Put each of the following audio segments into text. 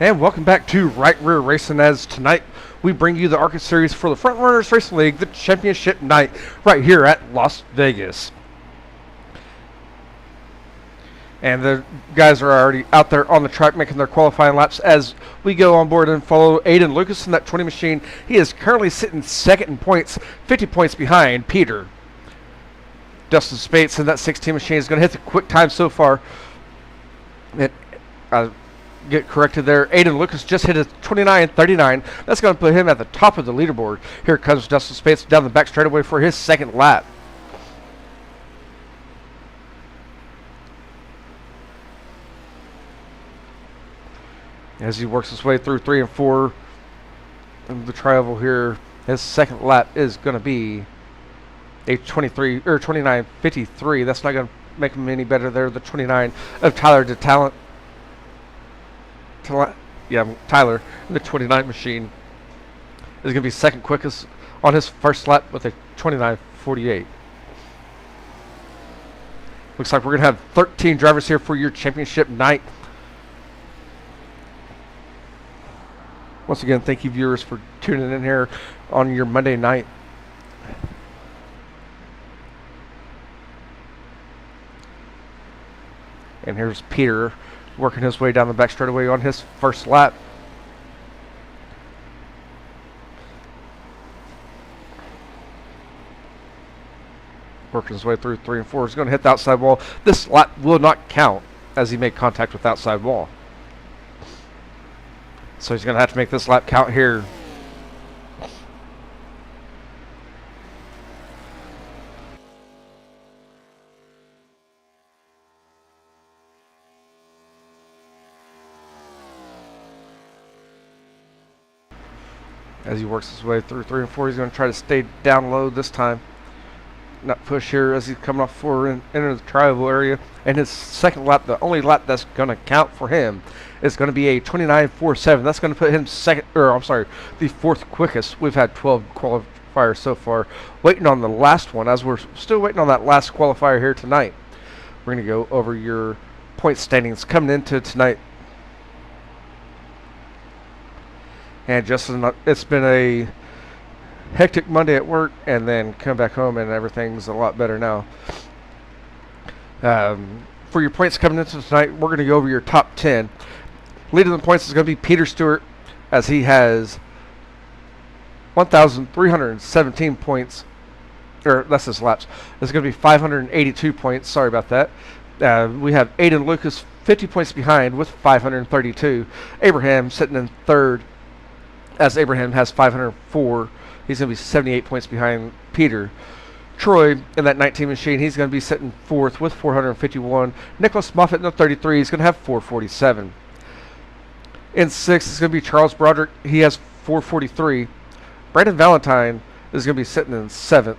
And welcome back to Right Rear Racing, as tonight we bring you the ARCA Series for the Front Runners Racing League, the championship night, right here at Las Vegas. And the guys are already out there on the track making their qualifying laps as we go on board and follow Ayden Lucas in that 20 machine. He is currently sitting second in points, 50 points behind Peter. Dustin Spates in that 16 machine is going to hit the quick time so far. Get corrected there. Ayden Lucas just hit a 29.39. That's going to put him at the top of the leaderboard. Here comes Dustin Spates down the back straightaway for his second lap. As he works his way through 3 and 4 in the tri-oval here, his second lap is going to be a 29.53. That's not going to make him any better there. The 29 of Tyler Tyler, the 29 machine, is going to be second quickest on his first lap with a 29.48. Looks like we're going to have 13 drivers here for your championship night. Once again, thank you viewers for tuning in here on your Monday night. And here's Peter working his way down the back straightaway on his first lap. Working his way through 3 and 4. He's going to hit the outside wall. This lap will not count as he made contact with the outside wall. So he's going to have to make this lap count here. As he works his way through 3 and 4, he's going to try to stay down low this time. Not push here as he's coming off 4 and enter the tri-oval area. And his second lap, the only lap that's going to count for him, is going to be a 29.47. That's going to put him the fourth quickest. We've had 12 qualifiers so far. Waiting on the last one, as we're still waiting on that last qualifier here tonight. We're going to go over your point standings coming into tonight. And it's been a hectic Monday at work, and then come back home and everything's a lot better now. For your points coming into tonight, we're going to go over your top 10. Leading the points is going to be Peter Stewart, as he has 1,317 points. Or that's his laps. It's going to be 582 points. Sorry about that. We have Ayden Lucas 50 points behind with 532. Abraham sitting in third, as Abraham has 504. He's going to be 78 points behind Peter. Troy in that 19 machine, he's going to be sitting fourth with 451. Nicholas Moffitt in the 33, he's going to have 447. In sixth is going to be Charles Broderick. He has 443. Brandon Valentine is going to be sitting in seventh,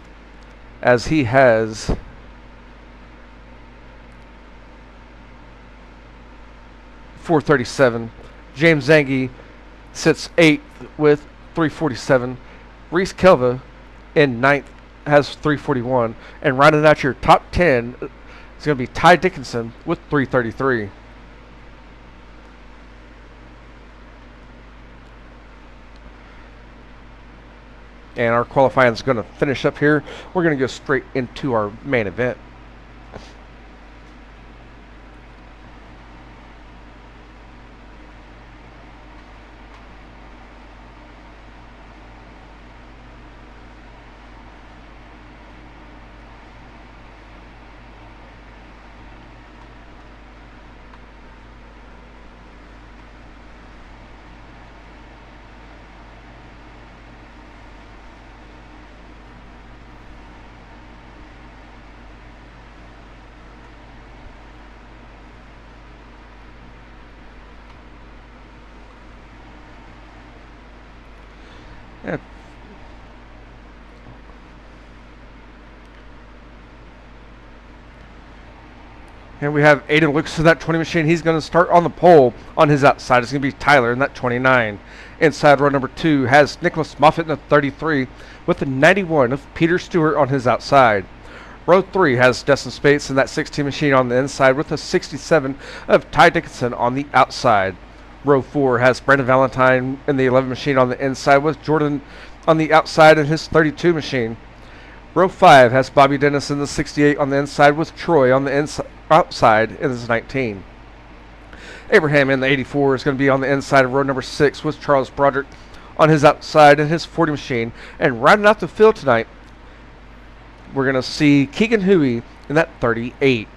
as he has 437. James Zangi sits 8th with 347. Reese Kelva in 9th has 341. And rounding out your top 10 is going to be Ty Dickinson with 333. And our qualifying is going to finish up here. We're going to go straight into our main event. Yeah. And we have Ayden Lucas in that 20 machine. He's going to start on the pole on his outside. It's going to be Tyler in that 29. Inside row number 2 has Nicholas Moffitt in the 33 with the 91 of Peter Stewart on his outside. Row 3 has Dustin Spates in that 16 machine on the inside with a 67 of Ty Dickinson on the outside. Row 4 has Brandon Valentine in the 11 machine on the inside with Jordan on the outside in his 32 machine. Row 5 has Bobby Dennis in the 68 on the inside with Troy on the outside in his 19. Abraham in the 84 is going to be on the inside of row number 6 with Charles Broderick on his outside in his 40 machine. And rounding out the field tonight, we're going to see Keegan Huey in that 38.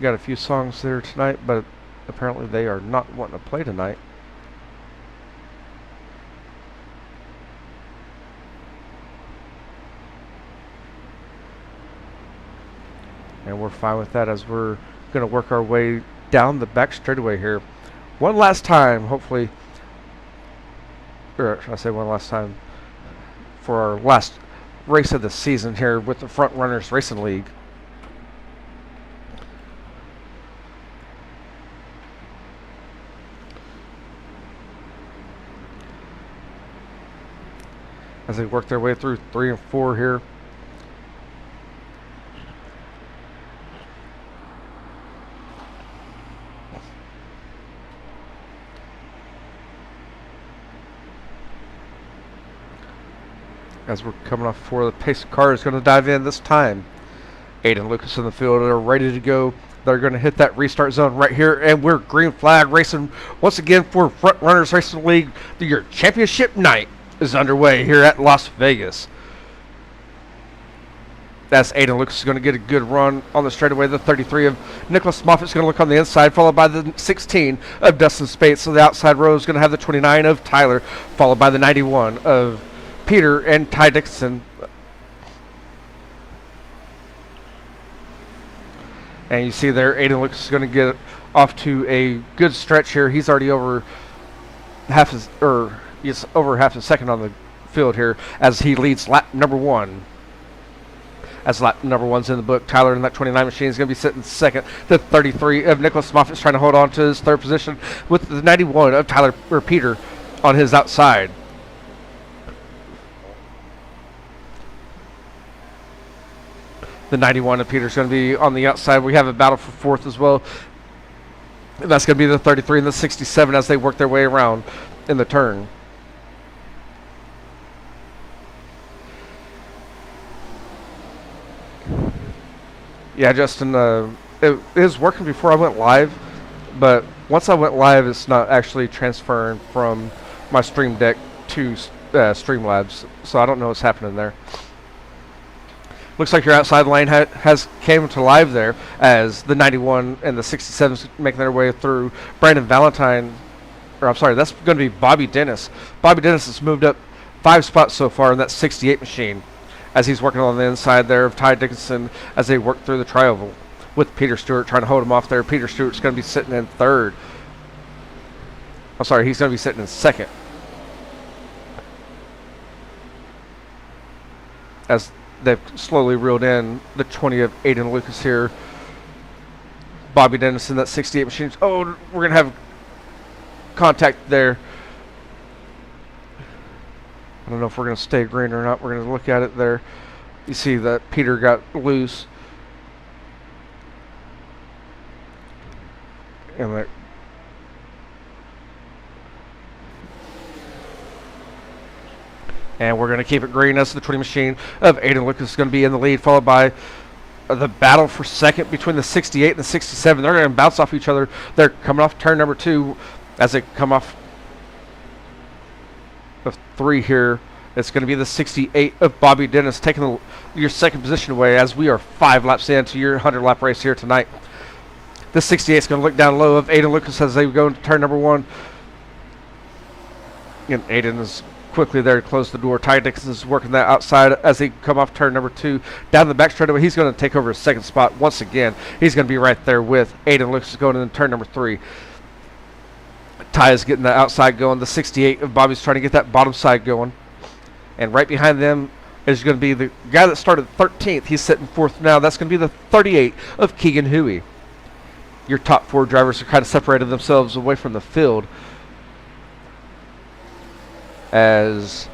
Got a few songs there tonight, but apparently they are not wanting to play tonight. And we're fine with that as we're going to work our way down the back straightaway here. One last time, hopefully, or should I say one last time, for our last race of the season here with the Front Runners Racing League. As they work their way through 3 and 4 here. As we're coming off 4, the pace car is going to dive in this time. Ayden Lucas in the field are ready to go. They're going to hit that restart zone right here, and we're green flag racing once again for Front Runners Racing League. Your championship night is underway here at Las Vegas. That's Ayden Lucas is going to get a good run on the straightaway. The 33 of Nicholas Moffitt's going to look on the inside, followed by the 16 of Dustin Spates. So the outside row is going to have the 29 of Tyler, followed by the 91 of Peter and Ty Dixon. And you see there, Ayden Lucas is going to get off to a good stretch here. He's already over half his, he's over half a second on the field here as he leads lap number 1. As lap number 1's in the book, Tyler in that 29 machine is going to be sitting second. The 33 of Nicholas Moffitt is trying to hold on to his third position with the 91 of Tyler or Peter on his outside. The 91 of Peter is going to be on the outside. We have a battle for fourth as well. And that's going to be the 33 and the 67 as they work their way around in the turn. Yeah, Justin, it was working before I went live, but once I went live, it's not actually transferring from my Stream Deck to Streamlabs, so I don't know what's happening there. Looks like your outside lane has came to live there as the 91 and the 67s making their way through. Brandon Valentine, or I'm sorry, that's going to be Bobby Dennis. Bobby Dennis has moved up 5 spots so far in that 68 machine as he's working on the inside there of Ty Dickinson as they work through the tri-oval with Peter Stewart trying to hold him off there. Peter Stewart's going to be sitting in third. I'm sorry, he's going to be sitting in second. As they've slowly reeled in the 20 of Ayden Lucas here. Bobby Dennis in that 68 machine. Oh, we're going to have contact there. I don't know if we're going to stay green or not. We're going to look at it there. You see that Peter got loose. And that and we're going to keep it green as the 20 machine of Ayden Lucas is going to be in the lead, followed by the battle for second between the 68 and the 67. They're going to bounce off each other. They're coming off turn number 2 as they come off of 3 here. It's going to be the 68 of Bobby Dennis taking your second position away as we are 5 laps into your 100-lap race here tonight. The 68 is going to look down low of Ayden Lucas as they go into turn number 1. And Ayden is quickly there to close the door. Ty Dixon is working that outside as they come off turn number 2. Down the back straightaway, he's going to take over his second spot once again. He's going to be right there with Ayden Lucas going into turn number 3. Ty is getting the outside going. The 68 of Bobby's trying to get that bottom side going. And right behind them is going to be the guy that started 13th. He's sitting 4th now. That's going to be the 38 of Keegan Huey. Your top 4 drivers are kind of separated themselves away from the field, as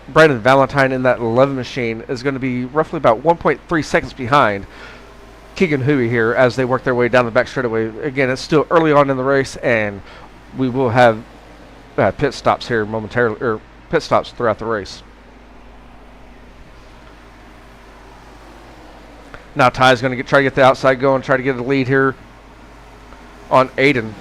Brandon Valentine in that 11 machine is going to be roughly about 1.3 seconds behind Keegan Huey here as they work their way down the back straightaway. Again, it's still early on in the race, and we will have pit stops here momentarily, or pit stops throughout the race. Now Ty's going to try to get the outside going, try to get a lead here on Ayden,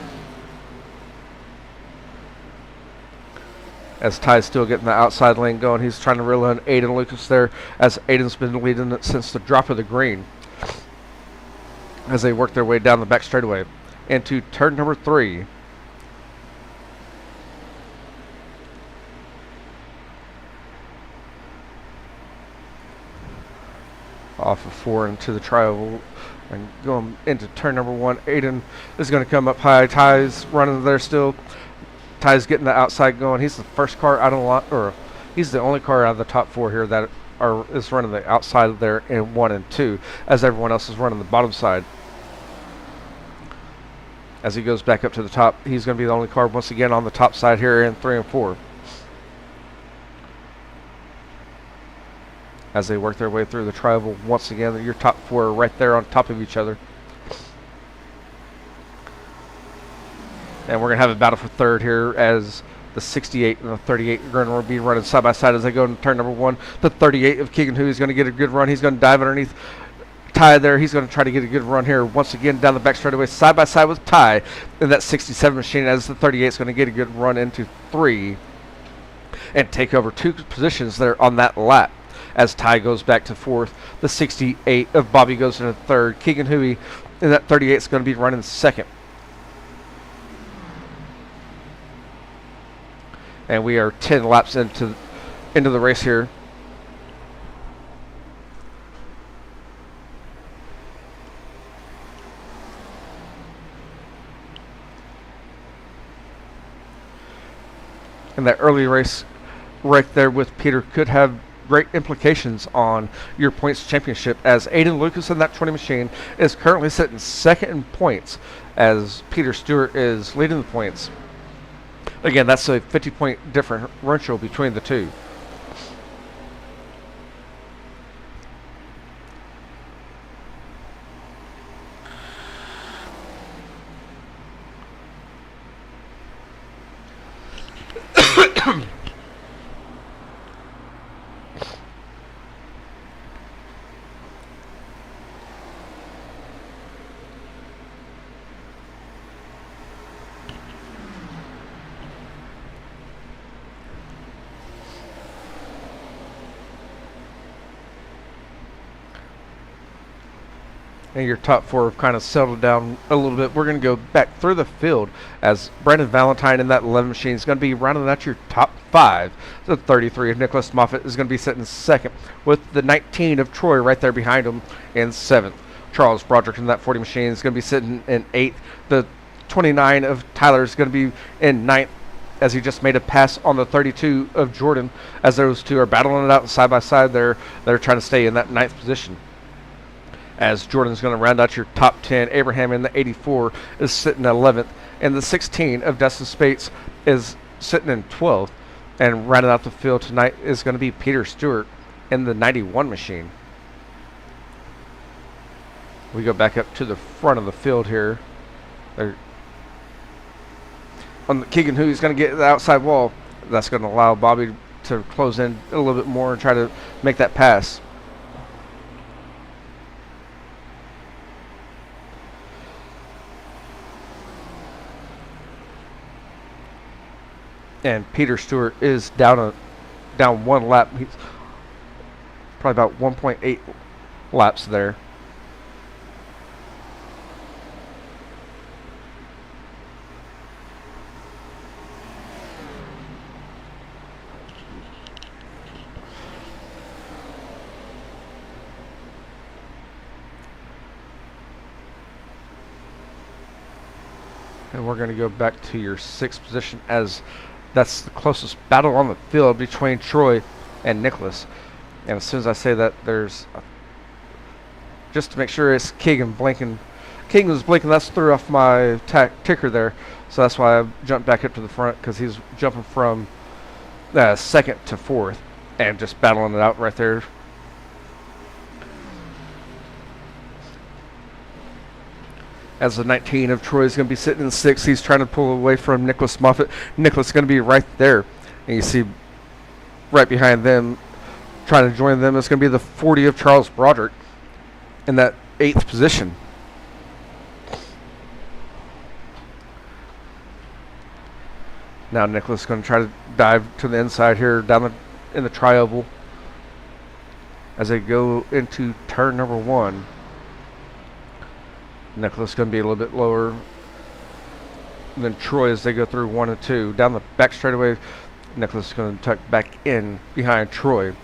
as Ty's still getting the outside lane going. He's trying to reel in Ayden Lucas there, as Ayden's been leading it since the drop of the green, as they work their way down the back straightaway into turn number 3. Off of 4 into the tri-oval and going into turn number 1. Ayden is going to come up high. Ty's running there still. Ty's getting the outside going. He's the first car out of the lot, or he's the only car out of the top 4 here that is running the outside there in 1 and 2, as everyone else is running the bottom side. As he goes back up to the top, he's going to be the only car once again on the top side here in 3 and 4. As they work their way through the tri-oval once again, your top 4 are right there on top of each other. And we're going to have a battle for 3rd here, as the 68 and the 38 are going to be running side by side as they go into turn number 1. The 38 of Keegan Huey is going to get a good run. He's going to dive underneath Ty there. He's going to try to get a good run here once again down the back straightaway side by side with Ty in that 67 machine, as the 38 is going to get a good run into 3 and take over 2 positions there on that lap, as Ty goes back to 4th. The 68 of Bobby goes into 3rd. Keegan Huey in that 38 is going to be running 2nd. And we are 10 laps into the race here. And that early race right there with Peter could have great implications on your points championship, as Ayden Lucas in that 20 machine is currently sitting 2nd in points, as Peter Stewart is leading the points. Again, that's a 50-point differential between the two. And your top 4 have kind of settled down a little bit. We're going to go back through the field, as Brandon Valentine in that 11 machine is going to be rounding out your top 5. The 33 of Nicholas Moffitt is going to be sitting 2nd, with the 19 of Troy right there behind him in 7th. Charles Broderick in that 40 machine is going to be sitting in 8th. The 29 of Tyler is going to be in 9th, as he just made a pass on the 32 of Jordan, as those two are battling it out side by side there. They're trying to stay in that 9th position, as Jordan's going to round out your top 10. Abraham in the 84 is sitting 11th, and the 16 of Dustin Spates is sitting in 12th. And rounding out the field tonight is going to be Peter Stewart in the 91 machine. We go back up to the front of the field here. On the Keegan Huey is going to get the outside wall. That's going to allow Bobby to close in a little bit more and try to make that pass. And Peter Stewart is down 1 lap. He's probably about 1.8 laps there. And we're going to go back to your 6th position, as that's the closest battle on the field between Troy and Nicholas. And as soon as I say that, there's just to make sure it's Keegan blinking. Keegan was blinking. That's threw off my ticker there, so that's why I jumped back up to the front, because he's jumping from 2nd to 4th and just battling it out right there. As the 19 of Troy is going to be sitting in 6th, he's trying to pull away from Nicholas Moffitt. Nicholas is going to be right there, and you see right behind them, trying to join them, it's going to be the 40 of Charles Broderick in that 8th position. Now Nicholas is going to try to dive to the inside here, down in the tri-oval, as they go into turn number 1. Nicholas is going to be a little bit lower than Troy as they go through 1 and 2. Down the back straightaway, Nicholas is going to tuck back in behind Troy.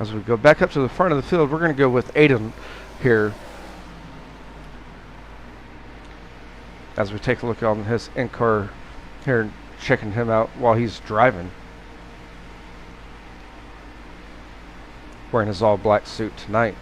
As we go back up to the front of the field, we're going to go with Ayden here. As we take a look on his in-car here, checking him out while he's driving. Wearing his all-black suit tonight.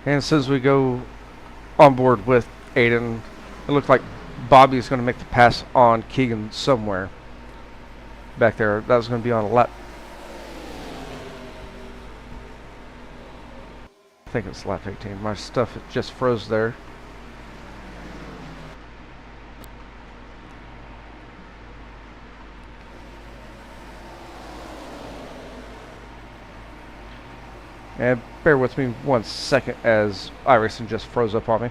And as soon as we go on board with Ayden, it looks like Bobby's going to make the pass on Keegan somewhere back there. That was going to be on a lap. I think it's lap 18. My stuff just froze there. And bear with me 1 second as iRacing just froze up on me.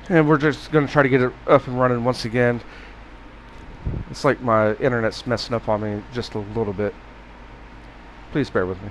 And we're just going to try to get it up and running once again. It's like my internet's messing up on me just a little bit. Please bear with me.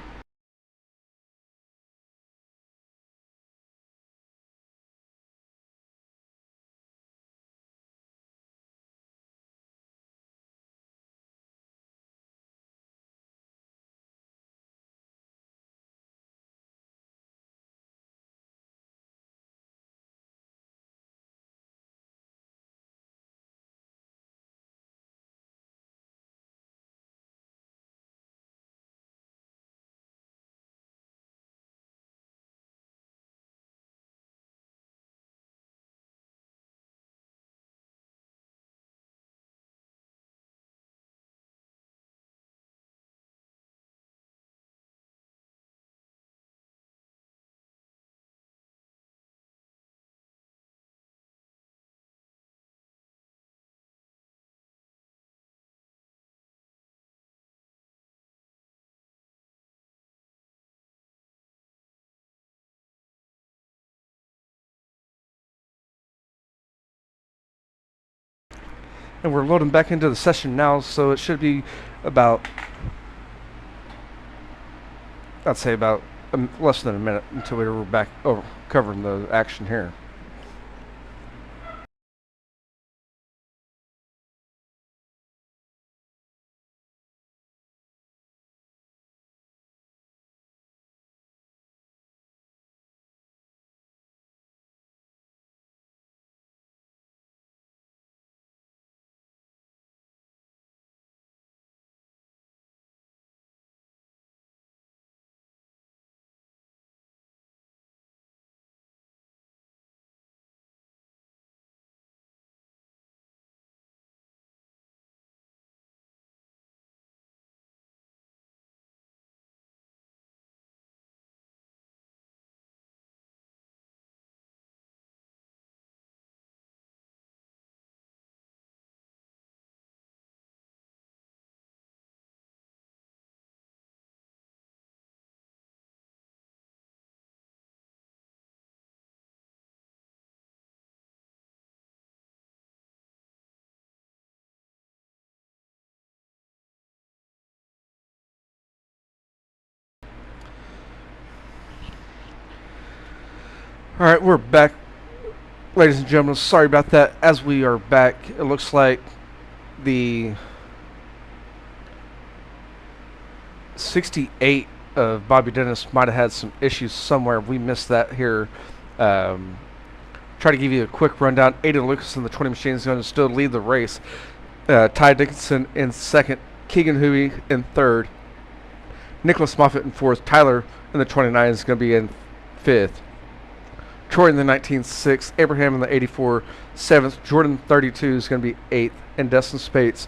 And we're loading back into the session now, so it should be about, I'd say about less than a minute until we were back covering the action here. All right, we're back, ladies and gentlemen. Sorry about that. As we are back, it looks like the 68 of Bobby Dennis might have had some issues somewhere. We missed that here. Try to give you a quick rundown. Ayden Lucas in the 20 machine is going to still lead the race. Ty Dickinson in second. Keegan Huey in third. Nicholas Moffitt in fourth. Tyler in the 29 is going to be in fifth. Troy in the 19 sixth. Abraham in the 84 seventh. Jordan 32 is going to be eighth. And Dustin Spates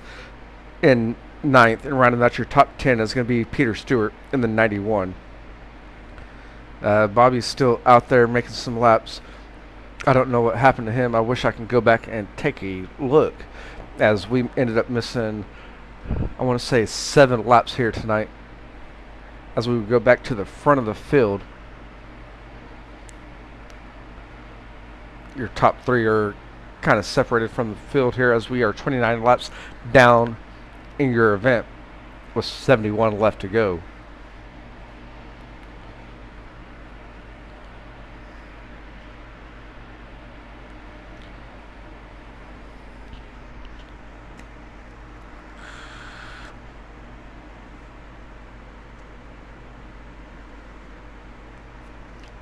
in ninth. And rounding out your top 10 is going to be Peter Stewart in the 91. Bobby's still out there making some laps. I don't know what happened to him. I wish I could go back and take a look, as we ended up missing, I want to say, 7 laps here tonight. As we would go back to the front of the field, your top 3 are kind of separated from the field here, as we are 29 laps down in your event with 71 left to go.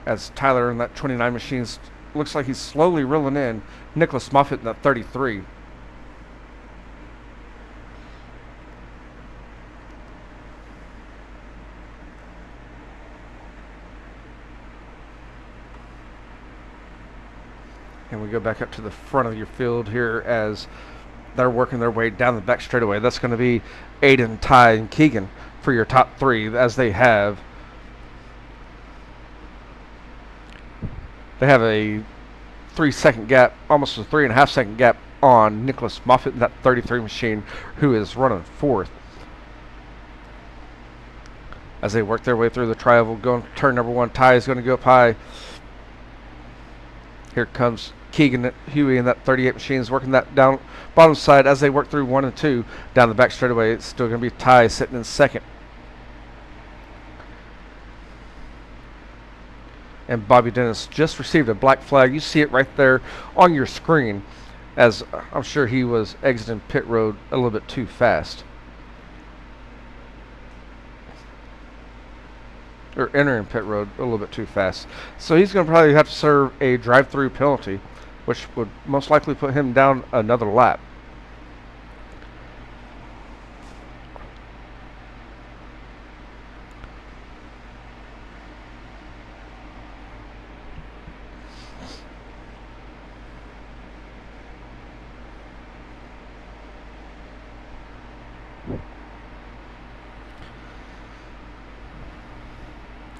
As Tyler in that 29 machine looks like he's slowly reeling in Nicholas Moffitt in that 33. And we go back up to the front of your field here as they're working their way down the back straightaway. That's going to be Ayden, Ty, and Keegan for your top 3, as they have a 3-second gap, almost a 3.5-second gap on Nicholas Moffitt in that 33 machine, who is running fourth. As they work their way through the tri-oval, going to turn number 1, Ty is going to go up high. Here comes Keegan Huey in that 38 machine, is working that down bottom side as they work through 1 and 2 down the back straightaway. It's still going to be Ty sitting in second. And Bobby Dennis just received a black flag. You see it right there on your screen, as I'm sure he was exiting pit road a little bit too fast, or entering pit road a little bit too fast. So he's going to probably have to serve a drive-through penalty, which would most likely put him down another lap.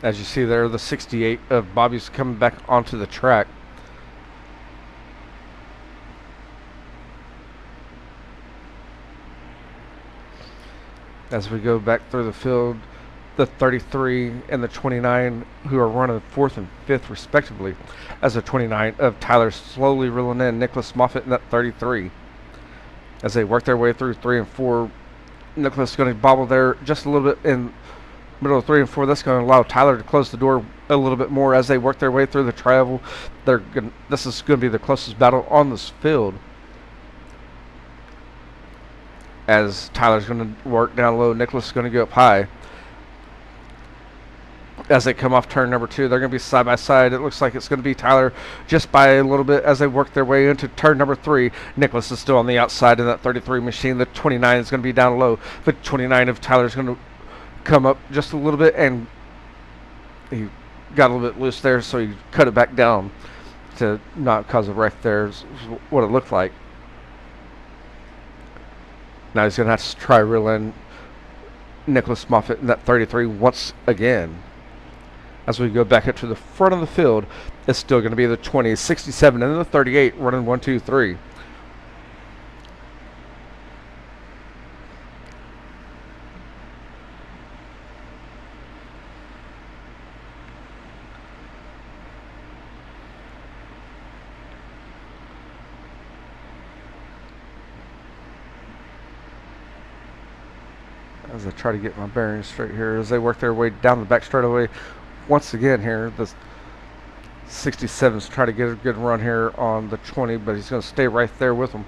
As you see there, the 68 of Bobby's coming back onto the track. As we go back through the field, the 33 and the 29, who are running 4th and 5th respectively, as the 29 of Tyler slowly reeling in Nicholas Moffitt in that 33. As they work their way through 3 and 4, Nicholas is going to bobble there just a little bit in middle of 3 and 4. That's going to allow Tyler to close the door a little bit more as they work their way through the tri-oval. This is going to be the closest battle on this field, as Tyler's going to work down low. Nicholas is going to go up high. As they come off turn number 2, they're going to be side by side. It looks like it's going to be Tyler just by a little bit as they work their way into turn number 3. Nicholas is still on the outside in that 33 machine. The 29 is going to be down low. The 29 of Tyler is going to come up just a little bit, and he got a little bit loose there, so he cut it back down to not cause a wreck there, is what it looked like. Now he's going to have to try reel in Nicholas Moffitt in that 33 once again. As we go back up to the front of the field, it's still going to be the 20, 67, and the 38 running 1, 2, 3. As I try to get my bearings straight here, as they work their way down the back straightaway once again here. 67's trying to get a good run here on the 20, but he's going to stay right there with him.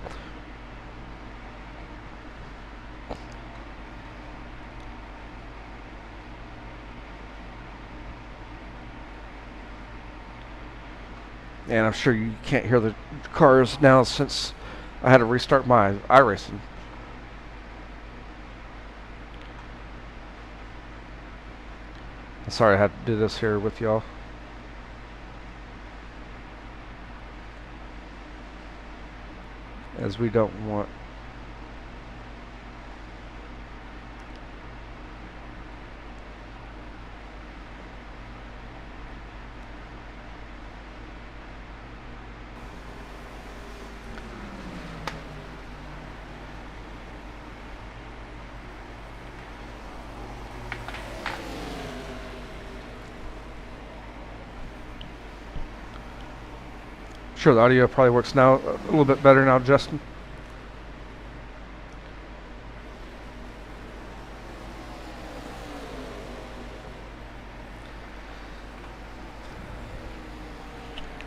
And I'm sure you can't hear the cars now since I had to restart my iRacing. Sorry I had to do this here with y'all. As we don't want sure the audio probably works now a little bit better now, Justin.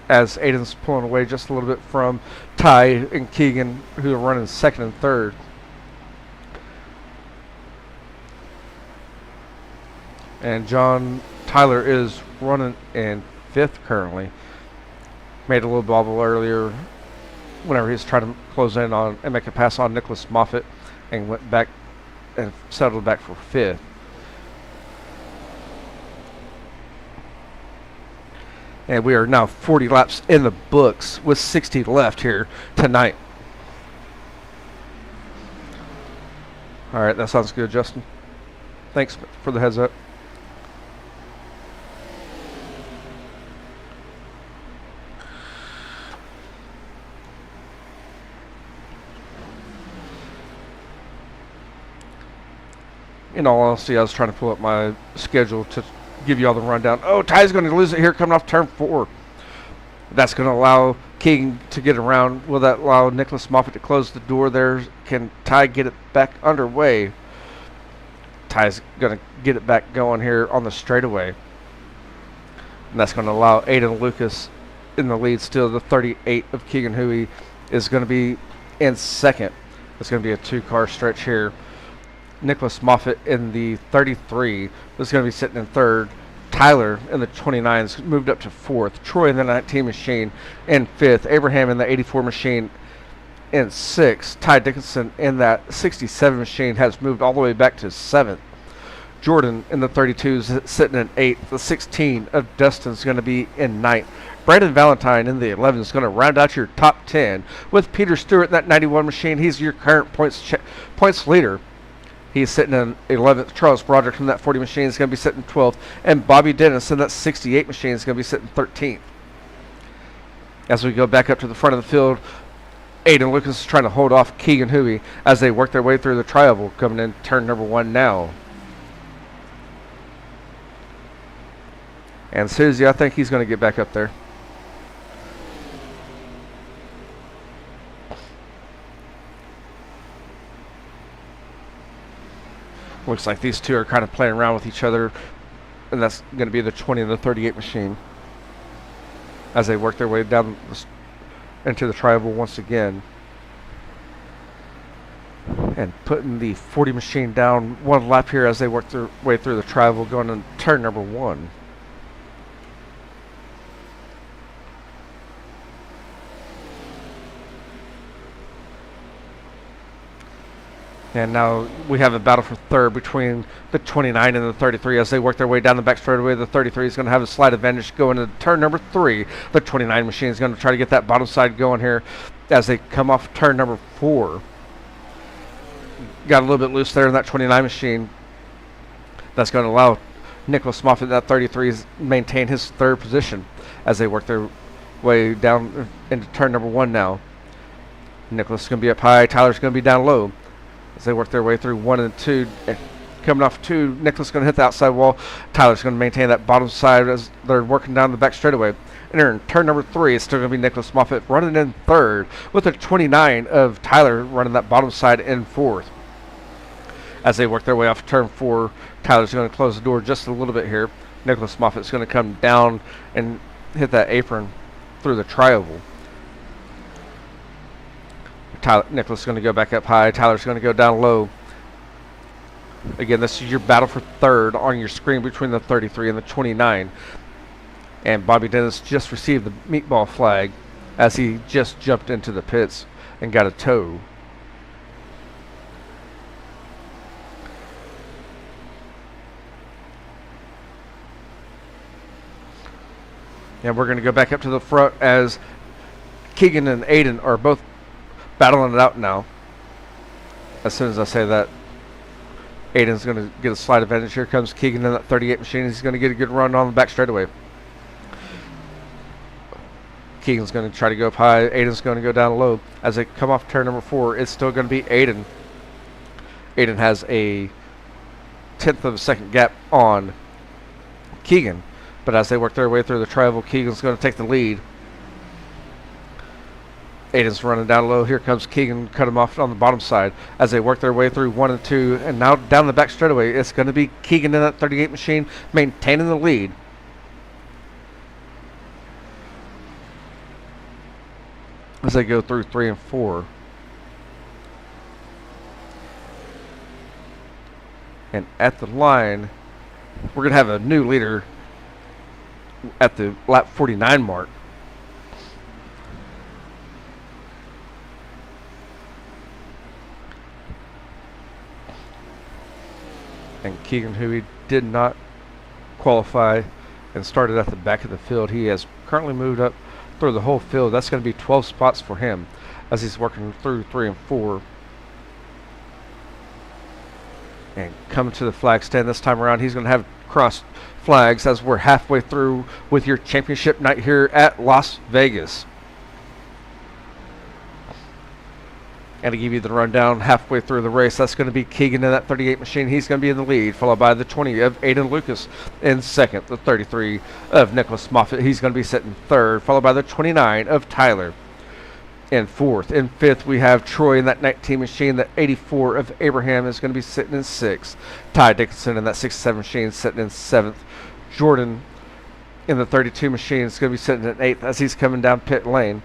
As Ayden's pulling away just a little bit from Ty and Keegan, who are running second and third. And John Tyler is running in fifth currently. Made a little bobble earlier whenever he was trying to close in on and make a pass on Nicholas Moffitt, and went back and settled back for fifth. And we are now 40 laps in the books with 60 left here tonight. All right, that sounds good, Justin. Thanks for the heads up. In all honesty, I was trying to pull up my schedule to give you all the rundown. Oh, Ty's going to lose it here coming off turn 4. That's going to allow King to get around. Will that allow Nicholas Moffitt to close the door there? Can Ty get it back underway? Ty's going to get it back going here on the straightaway. And that's going to allow Ayden Lucas in the lead still. The 38 of Keegan Huey is going to be in second. It's going to be a 2-car stretch here. Nicholas Moffitt in the 33 is going to be sitting in third. Tyler in the 29's moved up to fourth. Troy in the 19 machine in fifth. Abraham in the 84 machine in sixth. Ty Dickinson in that 67 machine has moved all the way back to seventh. Jordan in the 32 is sitting in eighth. The 16 of Dustin is going to be in ninth. Brandon Valentine in the 11 is going to round out your top 10 with Peter Stewart in that 91 machine. He's your current points leader. He's sitting in 11th. Charles Broderick from that 40 machine is going to be sitting 12th. And Bobby Dennis in that 68 machine is going to be sitting 13th. As we go back up to the front of the field, Ayden Lucas is trying to hold off Keegan Huey as they work their way through the tri-oval, coming in turn number 1 now. And Susie, I think he's going to get back up there. Looks like these two are kind of playing around with each other, and that's going to be the 20 and the 38 machine as they work their way down into the tri-oval once again. And putting the 40 machine down one lap here as they work their way through the tri-oval, going on turn number 1. And now we have a battle for third between the 29 and the 33 as they work their way down the back straightaway. The 33 is going to have a slight advantage going into turn number 3. The 29 machine is going to try to get that bottom side going here as they come off turn number 4. Got a little bit loose there in that 29 machine. That's going to allow Nicholas Moffitt in that 33 to maintain his third position as they work their way down into turn number 1 now. Nicholas is going to be up high. Tyler's going to be down low. As they work their way through 1 and 2, coming off 2, Nicholas is going to hit the outside wall. Tyler's going to maintain that bottom side as they're working down the back straightaway. And in turn number 3, it's still going to be Nicholas Moffitt running in third, with the 29 of Tyler running that bottom side in fourth. As they work their way off turn 4, Tyler's going to close the door just a little bit here. Nicholas Moffitt's going to come down and hit that apron through the trioval. Nicholas is going to go back up high. Tyler's going to go down low. Again, this is your battle for third on your screen between the 33 and the 29. And Bobby Dennis just received the meatball flag as he just jumped into the pits and got a tow. And we're going to go back up to the front as Keegan and Ayden are both battling it out now. As soon as I say that, Ayden's going to get a slight advantage. Here comes Keegan in that 38 machine. He's going to get a good run on the back straightaway. Keegan's going to try to go up high. Ayden's going to go down low. As they come off turn number 4, it's still going to be Ayden. Ayden has a 1/10 of a second gap on Keegan. But as they work their way through the trioval, Keegan's going to take the lead. Ayden's running down low. Here comes Keegan, cut him off on the bottom side as they work their way through 1 and 2. And now down the back straightaway, it's going to be Keegan in that 38 machine maintaining the lead. As they go through 3 and 4. And at the line, we're going to have a new leader at the lap 49 mark. And Keegan, who he did not qualify and started at the back of the field, he has currently moved up through the whole field. That's going to be 12 spots for him as he's working through 3 and 4. And coming to the flag stand this time around, he's going to have cross flags as we're halfway through with your championship night here at Las Vegas. And to give you the rundown halfway through the race, that's going to be Keegan in that 38 machine. He's going to be in the lead, followed by the 20 of Ayden Lucas in second. The 33 of Nicholas Moffitt, he's going to be sitting third, followed by the 29 of Tyler in fourth. In fifth, we have Troy in that 19 machine. The 84 of Abraham is going to be sitting in sixth. Ty Dickinson in that 67 machine sitting in seventh. Jordan in the 32 machine is going to be sitting in eighth as he's coming down pit lane.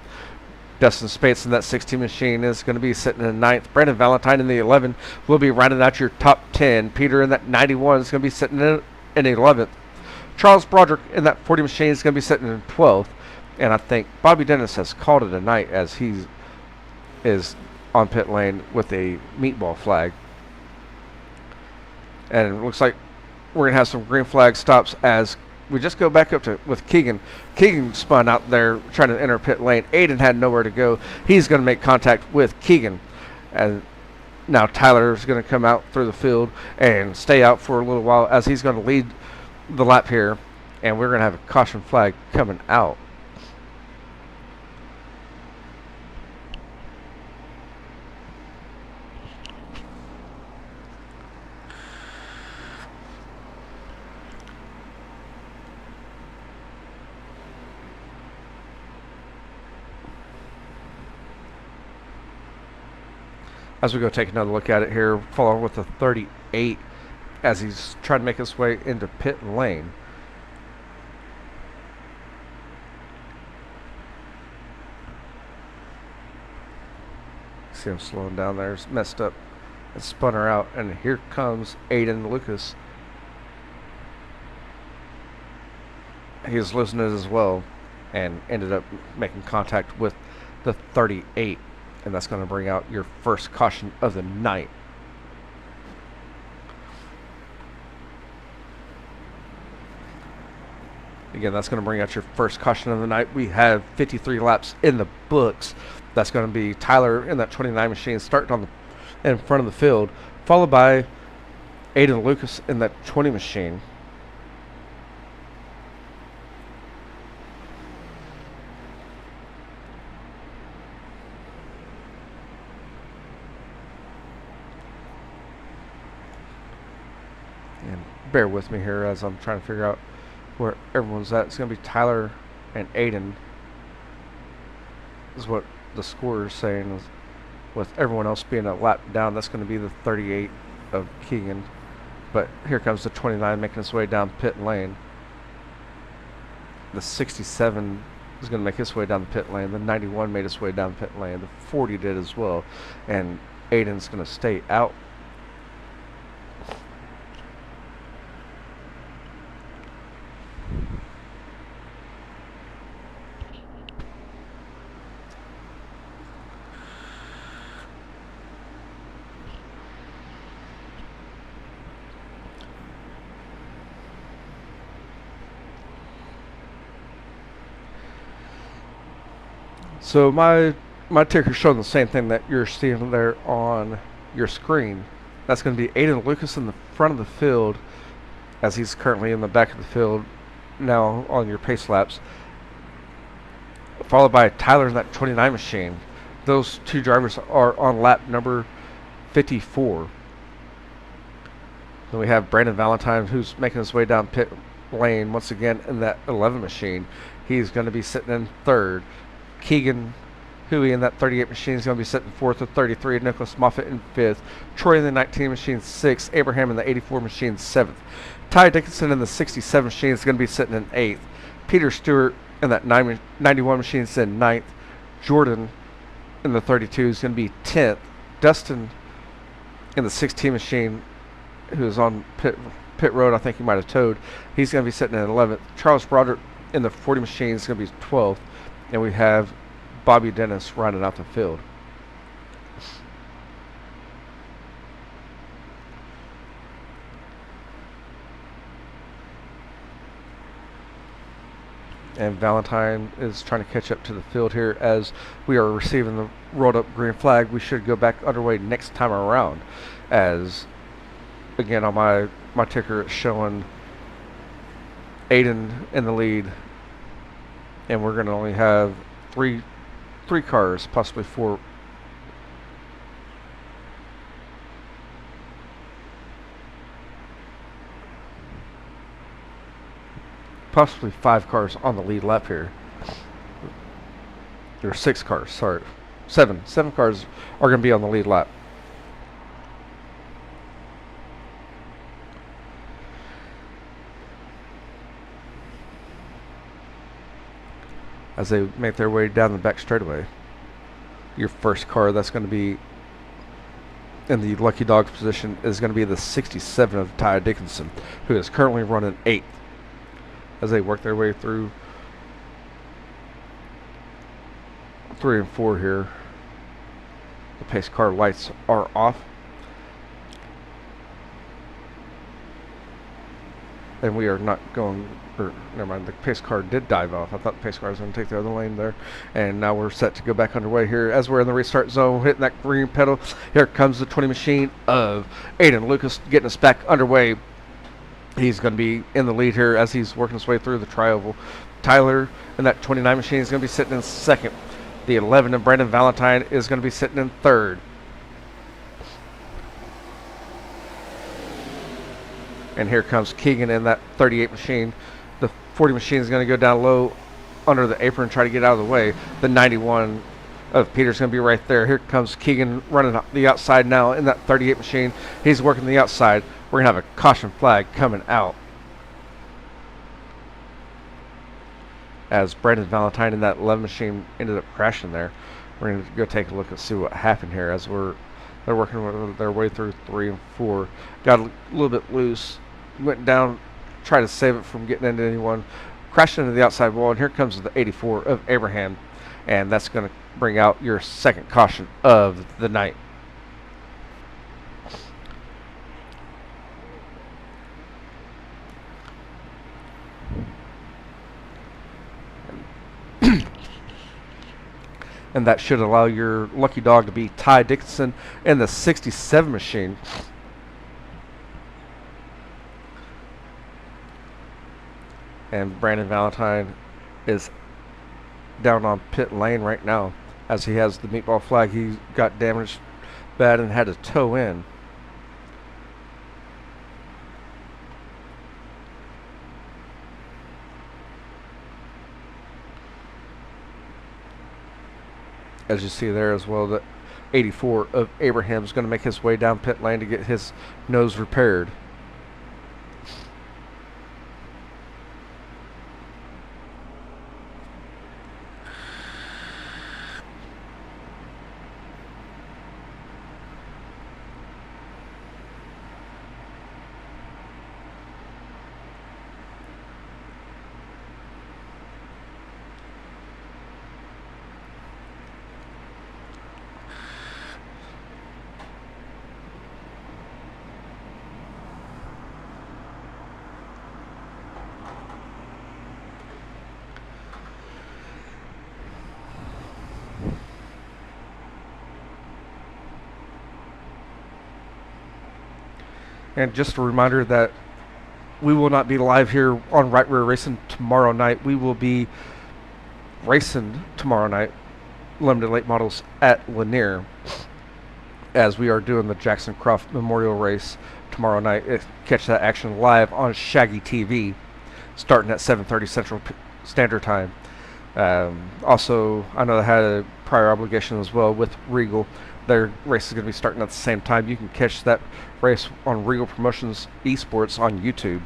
Dustin Spates in that 16 machine is going to be sitting in ninth. Brandon Valentine in the 11 will be rounding out your top 10. Peter in that 91 is going to be sitting in 11th. Charles Broderick in that 40 machine is going to be sitting in 12th. And I think Bobby Dennis has called it a night as he is on pit lane with a meatball flag. And it looks like we're going to have some green flag stops as we just go back up to with Keegan. Keegan spun out there trying to enter pit lane. Ayden had nowhere to go. He's going to make contact with Keegan. And now Tyler is going to come out through the field and stay out for a little while as he's going to lead the lap here. And we're going to have a caution flag coming out. As we go take another look at it here, following with the 38 as he's trying to make his way into pit lane. See him slowing down there, it's messed up and spun her out. And here comes Ayden Lucas. He was losing it as well and ended up making contact with the 38. And that's going to bring out your first caution of the night. Again, that's going to bring out your first caution of the night. We have 53 laps in the books. That's going to be Tyler in that 29 machine starting on in front of the field, followed by Ayden Lucas in that 20 machine. Bear with me here as I'm trying to figure out where everyone's at. It's going to be Tyler and Ayden is what the score is saying, with everyone else being a lap down. That's going to be the 38 of Keegan, but here comes the 29 making his way down pit lane. The 67 is going to make its way down the pit lane. The 91 made its way down the pit lane. The 40 did as well. And Ayden's going to stay out. So my ticker's showing the same thing that you're seeing there on your screen. That's going to be Ayden Lucas in the front of the field, as he's currently in the back of the field now on your pace laps, followed by Tyler in that 29 machine. Those two drivers are on lap number 54. Then we have Brandon Valentine, who's making his way down pit lane once again in that 11 machine. He's going to be sitting in third. Keegan Huey in that 38 machine is going to be sitting fourth with 33. Nicholas Moffitt in fifth. Troy in the 19 machine sixth. Abraham in the 84 machine seventh. Ty Dickinson in the 67 machine is going to be sitting in eighth. Peter Stewart in that 91 machine is in ninth. Jordan in the 32 is going to be 10th. Dustin in the 16 machine, who is on pit road, I think he might have towed, he's going to be sitting in 11th. Charles Broderick in the 40 machine is going to be 12th. And we have Bobby Dennis rounding out the field. And Valentine is trying to catch up to the field here as we are receiving the rolled up green flag. We should go back underway next time around, as again on my ticker it's showing Ayden in the lead. And we're going to only have three cars, possibly four. Possibly 5 cars on the lead lap here. There are 6 cars, sorry. 7 cars are going to be on the lead lap. As they make their way down the back straightaway. Your first car that's going to be in the lucky dog position is going to be the 67 of Ty Dickinson, who is currently running 8th. As they work their way through 3 and 4 here. The pace car lights are off. And we are not going, or never mind, the pace car did dive off. I thought the pace car was going to take the other lane there. And now we're set to go back underway here as we're in the restart zone, hitting that green pedal. Here comes the 20 machine of Ayden Lucas getting us back underway. He's going to be in the lead here as he's working his way through the tri-oval. Tyler in that 29 machine is going to be sitting in second. The 11 of Brandon Valentine is going to be sitting in third. And here comes Keegan in that 38 machine. The 40 machine is going to go down low under the apron and try to get out of the way. The 91 of Peter's going to be right there. Here comes Keegan running the outside now in that 38 machine. He's working the outside. We're going to have a caution flag coming out, as Brandon Valentine in that 11 machine ended up crashing there. We're going to go take a look and see what happened here as they're working their way through 3 and 4. Got a little bit loose, went down, tried to save it from getting into anyone, crashed into the outside wall, and here comes the 84 of Abraham, and that's going to bring out your second caution of the night. And that should allow your lucky dog to be Ty Dickinson in the 67 machine. And Brandon Valentine is down on pit lane right now as he has the meatball flag. He got damaged bad and had to tow in. As you see there as well, the 84 of Abraham is going to make his way down pit lane to get his nose repaired. And just a reminder that we will not be live here on Right Rear Racing tomorrow night. We will be racing tomorrow night, limited late models at Lanier, as we are doing the Jackson Croft Memorial Race tomorrow night. Catch that action live on Shaggy TV, starting at 7:30 Central Standard Time. Also, I know they had a prior obligation as well with Regal. Their race is going to be starting at the same time. You can catch that race on Regal Promotions Esports on YouTube.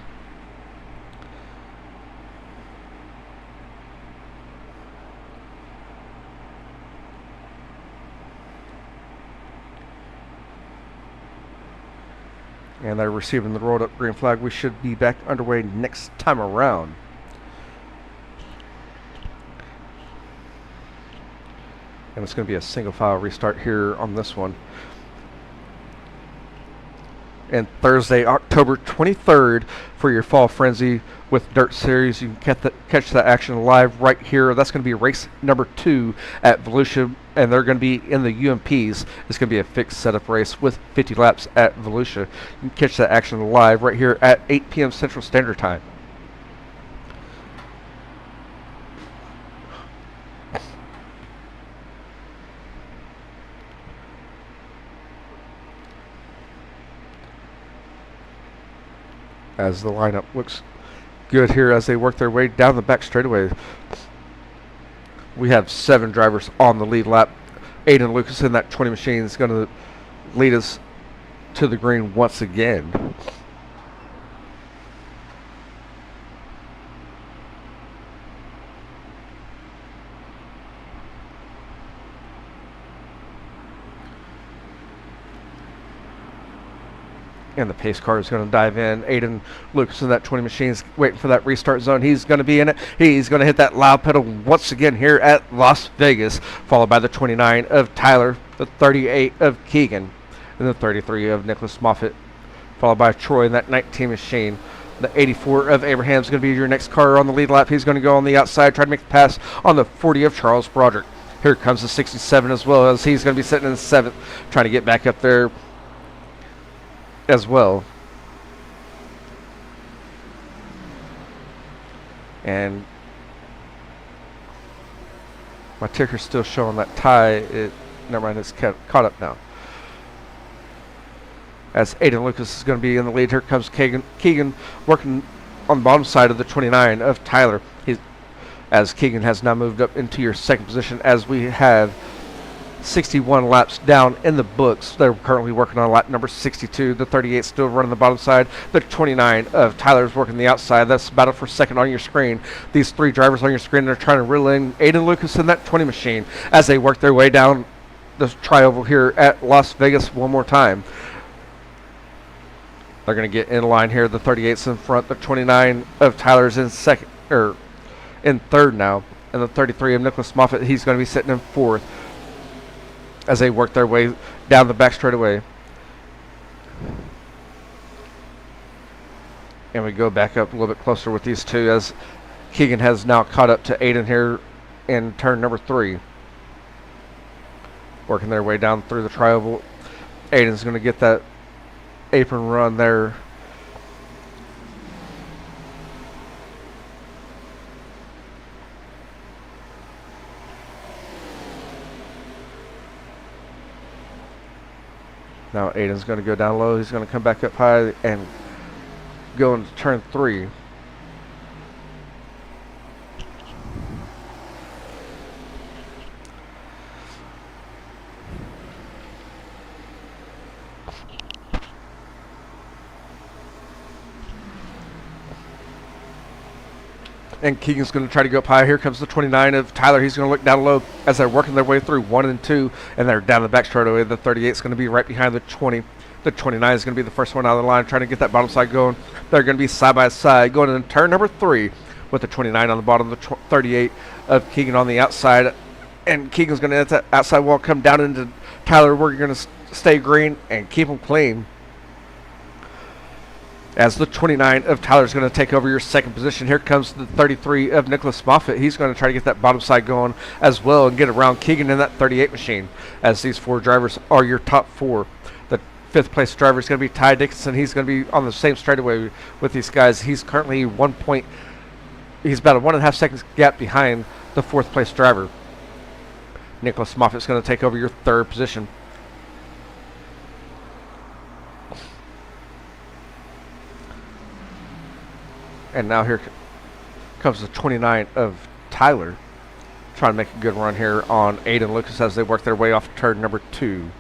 And they're receiving the rolled up green flag. We should be back underway next time around. And it's going to be a single file restart here on this one. And Thursday, October 23rd, for your Fall Frenzy with Dirt Series. You can catch that action live right here. That's going to be race number 2 at Volusia, and they're going to be in the UMPs. It's going to be a fixed setup race with 50 laps at Volusia. You can catch that action live right here at 8 p.m. Central Standard Time. As the lineup looks good here as they work their way down the back straightaway. We have 7 drivers on the lead lap. Ayden Lucas in that 20 machine is going to lead us to the green once again. And the pace car is going to dive in. Ayden Lucas in that 20 machines waiting for that restart zone. He's going to be in it. He's going to hit that loud pedal once again here at Las Vegas, followed by the 29 of Tyler, the 38 of Keegan, and the 33 of Nicholas Moffitt, followed by Troy in that 19 machine. The 84 of Abraham is going to be your next car on the lead lap. He's going to go on the outside, try to make the pass on the 40 of Charles Broderick. Here comes the 67 as well, as he's going to be sitting in the 7th, trying to get back up there as well. And my ticker's still showing that tie. Never mind, it's caught up now. As Ayden Lucas is going to be in the lead. Here comes Keegan working on the bottom side of the 29 of Tyler. As Keegan has now moved up into your second position, as we have 61 laps down in the books. They're currently working on lap number 62. The 38 still running the bottom side. The 29 of Tyler's working the outside. That's battle for second on your screen. These 3 drivers on your screen, they're trying to reel in Ayden Lucas in that 20 machine as they work their way down the tri-oval here at Las Vegas one more time. They're going to get in line here. The 38's in front. The 29 of Tyler's in second, or in third now. And the 33 of Nicholas Moffitt, he's going to be sitting in 4th. As they work their way down the back straightaway. And we go back up a little bit closer with these 2 as Keegan has now caught up to Ayden here in turn number 3. Working their way down through the tri-oval. Ayden's going to get that apron run there. Now Ayden's going to go down low. He's going to come back up high and go into turn 3. And Keegan's going to try to go up high. Here comes the 29 of Tyler. He's going to look down low as they're working their way through 1 and 2, and they're down the back straightaway. The 38 is going to be right behind the 20. The 29 is going to be the first one out of the line, trying to get that bottom side going. They're going to be side by side, going into turn number 3 with the 29 on the bottom, the 38 of Keegan on the outside. And Keegan's going to hit that outside wall, come down into Tyler. We're going to stay green and keep them clean. As the 29 of Tyler is going to take over your second position. Here comes the 33 of Nicholas Moffitt. He's going to try to get that bottom side going as well and get around Keegan in that 38 machine, as these 4 drivers are your top 4. The fifth place driver is going to be Ty Dickinson. He's going to be on the same straightaway with these guys. He's currently 1 point. He's about a 1.5 seconds gap behind the fourth place driver. Nicholas Moffat's going to take over your third position. And now here comes the 29 of Tyler, trying to make a good run here on Ayden Lucas as they work their way off turn number 2.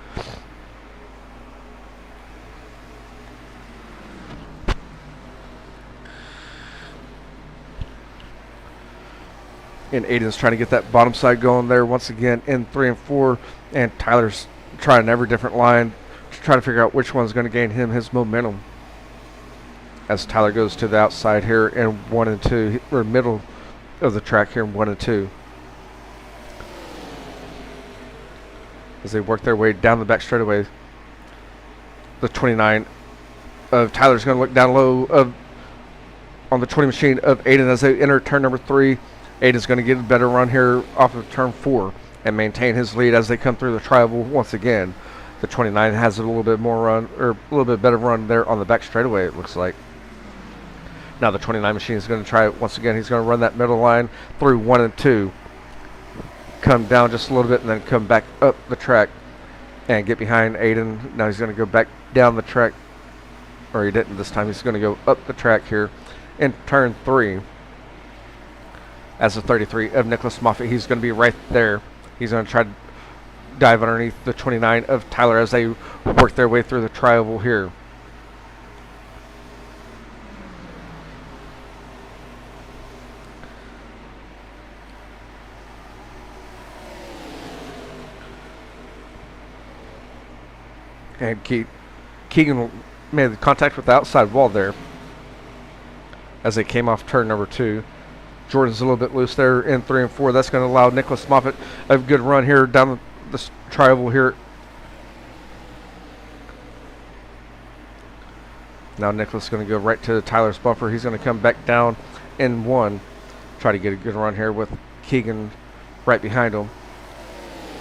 And Ayden's trying to get that bottom side going there once again in 3 and 4. And Tyler's trying every different line to try to figure out which one's going to gain him his momentum. As Tyler goes to the outside here in 1 and 2, or middle of the track here in 1 and 2. As they work their way down the back straightaway, the 29 of Tyler's going to look down low on the 20 machine of Ayden as they enter turn number 3. Ayden's going to get a better run here off of turn 4 and maintain his lead as they come through the tri-oval once again. The 29 has a little bit more run, or a little bit better run there on the back straightaway, it looks like. Now the 29 machine is going to try it once again. He's going to run that middle line through 1 and 2. Come down just a little bit and then come back up the track and get behind Ayden. Now he's going to go back down the track, or he didn't this time. He's going to go up the track here in turn 3. As the 33 of Nicholas Moffitt, he's going to be right there. He's going to try to dive underneath the 29 of Tyler as they work their way through the tri-oval here. And Keegan made contact with the outside wall there as they came off turn number 2. Jordan's a little bit loose there in 3 and 4. That's going to allow Nicholas Moffitt a good run here down the tri-oval here. Now Nicholas is going to go right to Tyler's bumper. He's going to come back down in 1. Try to get a good run here with Keegan right behind him.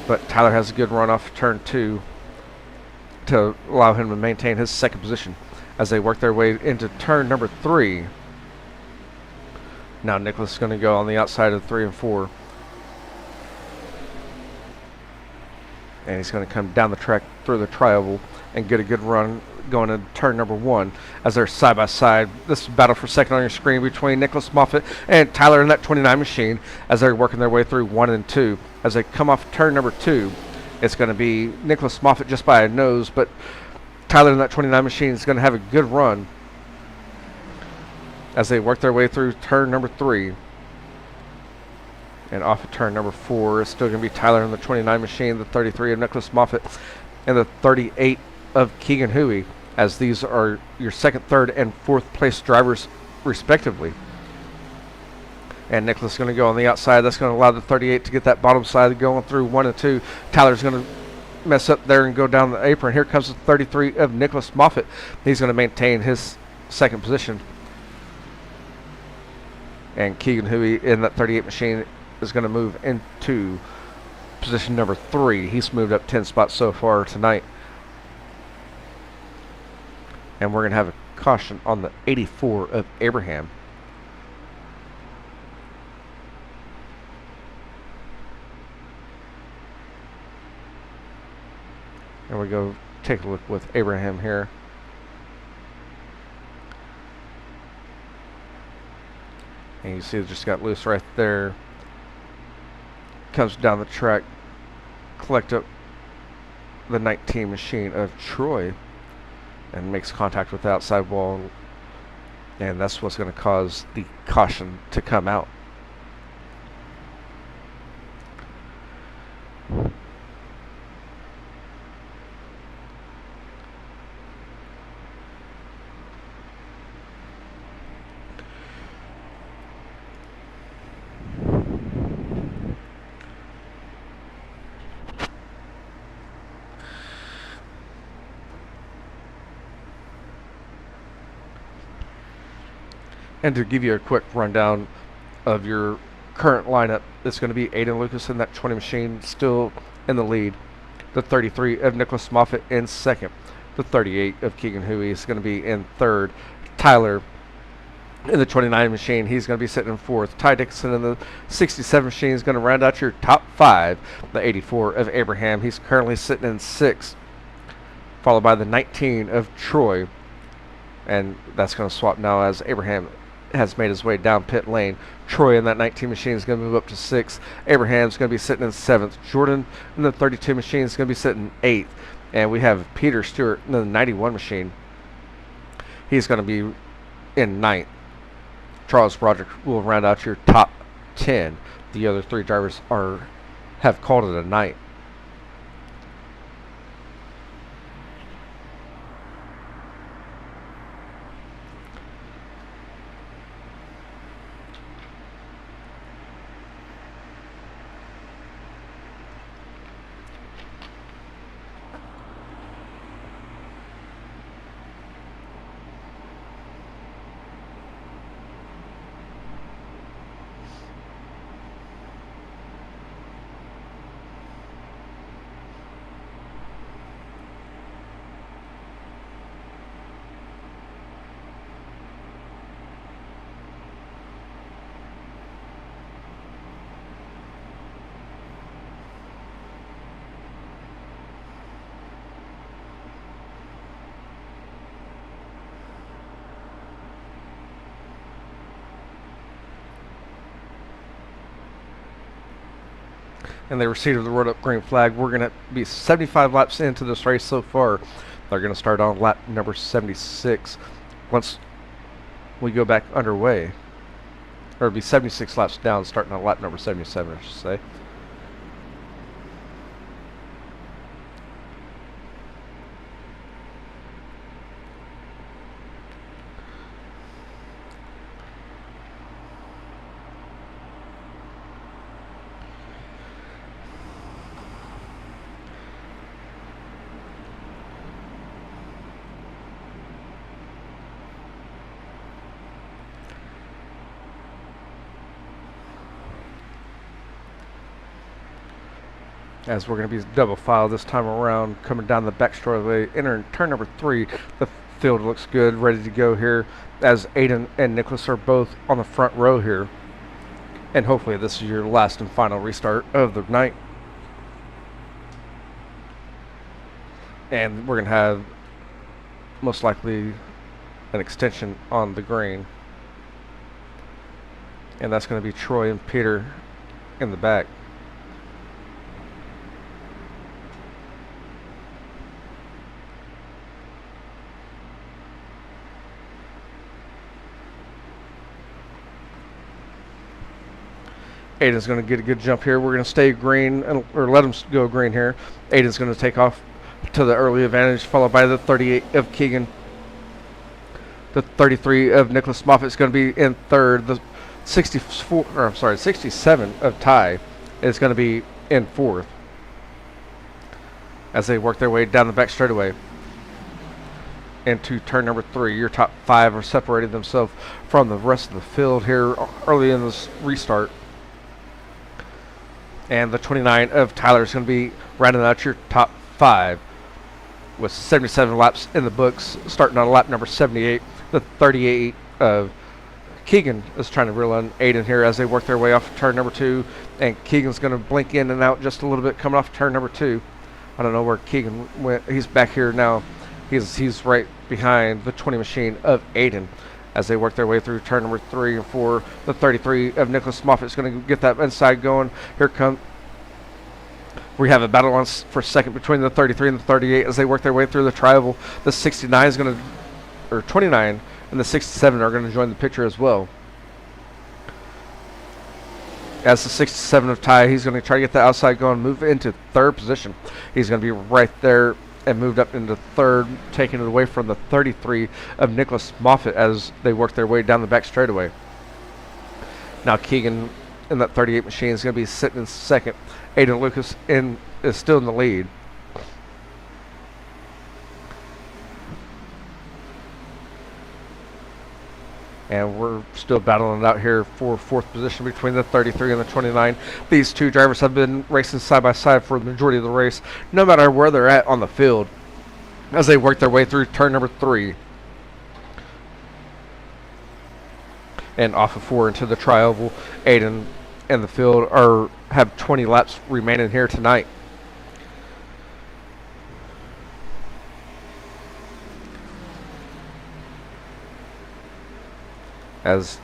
But Tyler has a good run off turn 2 to allow him to maintain his second position as they work their way into turn number 3. Now Nicholas is going to go on the outside of 3 and 4. And he's going to come down the track through the tri-oval and get a good run going into turn number 1 as they're side by side. This is battle for second on your screen between Nicholas Moffitt and Tyler in that 29 machine as they're working their way through 1 and 2. As they come off turn number 2, it's going to be Nicholas Moffitt just by a nose, but Tyler in that 29 machine is going to have a good run as they work their way through turn number 3. And off of turn number 4, it's still going to be Tyler in the 29 machine, the 33 of Nicholas Moffitt, and the 38 of Keegan Huey, as these are your second, third, and fourth place drivers respectively. And Nicholas is going to go on the outside. That's going to allow the 38 to get that bottom side going through 1 and 2. Tyler's going to mess up there and go down the apron. Here comes the 33 of Nicholas Moffitt. He's going to maintain his second position. And Keegan Huey in that 38 machine is going to move into position number 3. He's moved up 10 spots so far tonight. And we're going to have a caution on the 84 of Abraham. And we go take a look with Abraham here. And you see it just got loose right there. Comes down the track, collect up the 19 machine of Troy, and makes contact with the outside wall. And that's what's going to cause the caution to come out. And to give you a quick rundown of your current lineup, it's going to be Ayden Lucas in that 20 machine, still in the lead. The 33 of Nicholas Moffitt in second. The 38 of Keegan Huey is going to be in third. Tyler in the 29 machine, he's going to be sitting in fourth. Ty Dixon in the 67 machine is going to round out your top five. The 84 of Abraham, he's currently sitting in sixth, followed by the 19 of Troy. And that's going to swap now as Abraham has made his way down pit lane. Troy in that 19 machine is going to move up to sixth. Abraham's going to be sitting in seventh. Jordan in the 32 machine is going to be sitting eighth. And we have Peter Stewart in the 91 machine. He's going to be in ninth. Charles Broderick will round out your top 10. The other three drivers have called it a night. And they received the road up green flag. We're going to be 75 laps into this race so far. They're going to start on lap number 76 once we go back underway. Or it'll be 76 laps down, starting on lap number 77, I should say. As we're going to be double file this time around, coming down the back straightaway, entering turn number 3. The field looks good, ready to go here, as Ayden and Nicholas are both on the front row here. And hopefully this is your last and final restart of the night. And we're going to have most likely an extension on the green. And that's going to be Troy and Peter in the back. Ayden's going to get a good jump here. We're going to stay green, or let him go green here. Ayden's going to take off to the early advantage, followed by the 38 of Keegan. The 33 of Nicholas Moffitt is going to be in third. The 67 of Ty is going to be in fourth as they work their way down the back straightaway into turn number 3. Your top 5 are separating themselves from the rest of the field here early in this restart. And the 29 of Tyler is going to be rounding out your top 5 with 77 laps in the books, starting on lap number 78. The 38 of Keegan is trying to reel in Ayden here as they work their way off turn number 2. And Keegan's going to blink in and out just a little bit coming off turn number 2. I don't know where Keegan went. He's back here now. He's right behind the 20 machine of Ayden as they work their way through turn number 3 and 4. The 33 of Nicholas Moffitt is going to get that inside going. Here come. We have a battle on for second between the 33 and the 38 as they work their way through the tribal. The 69 is going to, or 29 and the 67 are going to join the picture as well. As the 67 of Ty, he's going to try to get the outside going, move into third position. He's going to be right there and moved up into third, taking it away from the 33 of Nicholas Moffitt as they work their way down the back straightaway. Now Keegan in that 38 machine is going to be sitting in second. Ayden Lucas is still in the lead. And we're still battling it out here for fourth position between the 33 and the 29. These two drivers have been racing side by side for the majority of the race, no matter where they're at on the field. as they work their way through turn number 3. And off of 4 into the tri-oval. Ayden and the field have 20 laps remaining here tonight. As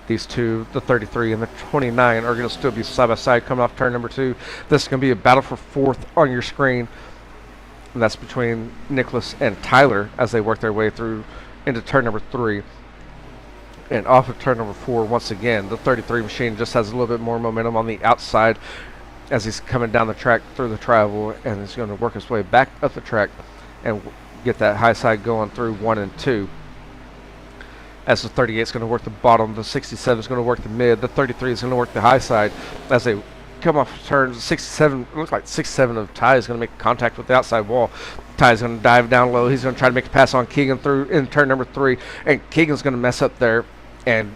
these two, the 33 and the 29, are going to still be side by side coming off turn number 2. This is going to be a battle for 4th on your screen. And that's between Nicholas and Tyler as they work their way through into turn number 3. And off of turn number 4, once again, the 33 machine just has a little bit more momentum on the outside as he's coming down the track through the tri-oval, and he's going to work his way back up the track and get that high side going through 1 and 2. As the 38 is going to work the bottom, the 67 is going to work the mid, the 33 is going to work the high side as they come off turn 67. It looks like 67 of Ty is going to make contact with the outside wall. Ty's going to dive down low. He's going to try to make a pass on Keegan through in turn number 3, and Keegan's going to mess up there and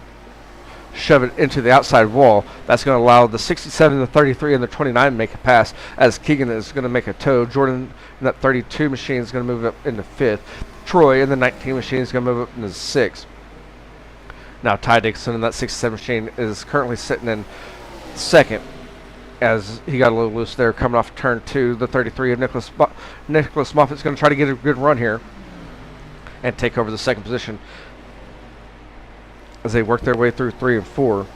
shove it into the outside wall. That's going to allow the 67, the 33, and the 29 to make a pass as Keegan is going to make a tow. Jordan in that 32 machine is going to move up into 5th. Troy in the 19 machine is going to move up into 6th. Now Ty Dixon in that 67 machine is currently sitting in 2nd as he got a little loose there coming off turn 2. The 33 of Nicholas Moffitt's going to try to get a good run here and take over the 2nd position as they work their way through 3 and 4.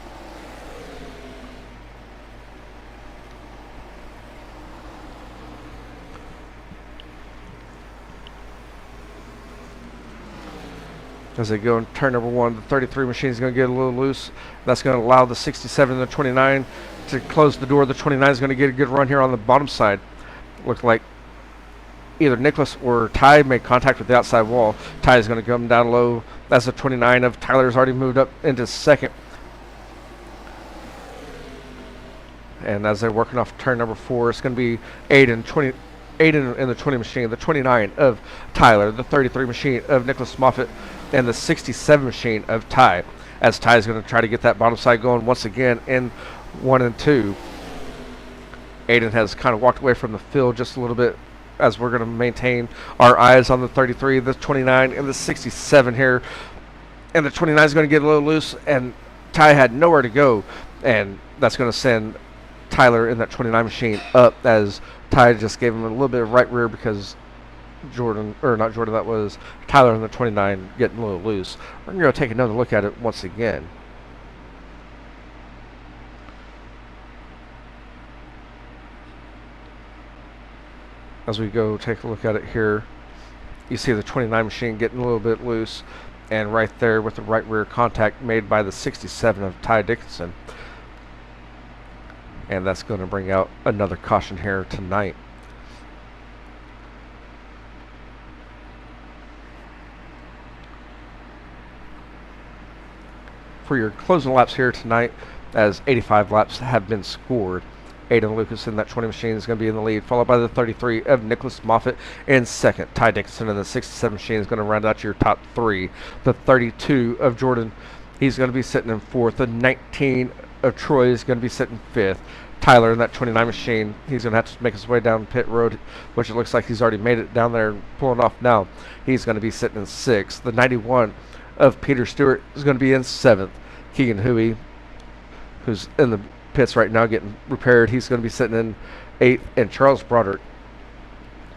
As they go in turn number 1, the 33 machine is going to get a little loose. That's going to allow the 67 and the 29 to close the door. The 29 is going to get a good run here on the bottom side. Looks like either Nicholas or Ty made contact with the outside wall. Ty is going to come down low. That's the 29 of Tyler's already moved up into 2nd. And as they're working off turn number 4, it's going to be Ayden in the 20 machine, the 29 of Tyler, the 33 machine of Nicholas Moffitt, and the 67 machine of Ty. As Ty is going to try to get that bottom side going once again in 1 and 2. Ayden has kind of walked away from the field just a little bit as we're going to maintain our eyes on the 33, the 29, and the 67 here. And the 29 is going to get a little loose, and Ty had nowhere to go. And that's going to send Tyler in that 29 machine up as Ty just gave him a little bit of right rear because that was Tyler in the 29 getting a little loose. We're going to take another look at it once again. As we go take a look at it here, you see the 29 machine getting a little bit loose, and right there with the right rear contact made by the 67 of Ty Dickinson. And that's going to bring out another caution here tonight. For your closing laps here tonight, as 85 laps have been scored, Ayden Lucas in that 20 machine is going to be in the lead, followed by the 33 of Nicholas Moffitt in 2nd. Ty Dixon in the 67 machine is going to round out your top 3. The 32 of Jordan, he's going to be sitting in 4th. The 19 of Troy is going to be sitting 5th. Tyler in that 29 machine, he's going to have to make his way down pit road, which it looks like he's already made it down there and pulling off now. He's going to be sitting in 6th. The 91 of Peter Stewart is going to be in 7th. Keegan Huey, who's in the pits right now getting repaired, he's going to be sitting in 8th. And Charles Broderick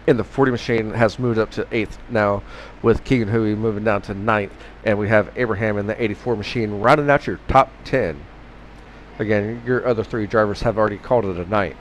in the 40 machine has moved up to 8th now, with Keegan Huey moving down to 9th. And we have Abraham in the 84 machine rounding out your top 10. Again, your other 3 drivers have already called it a night.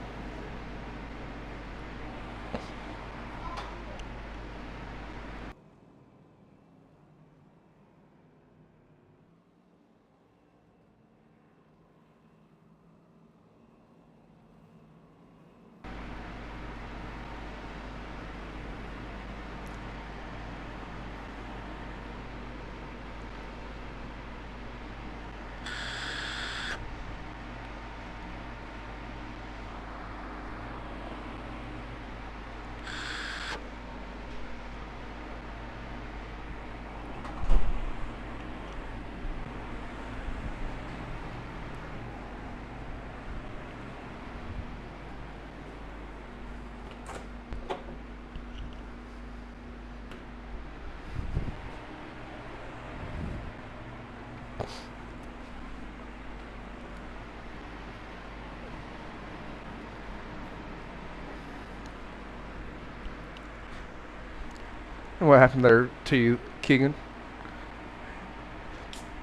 What happened there to you, Keegan?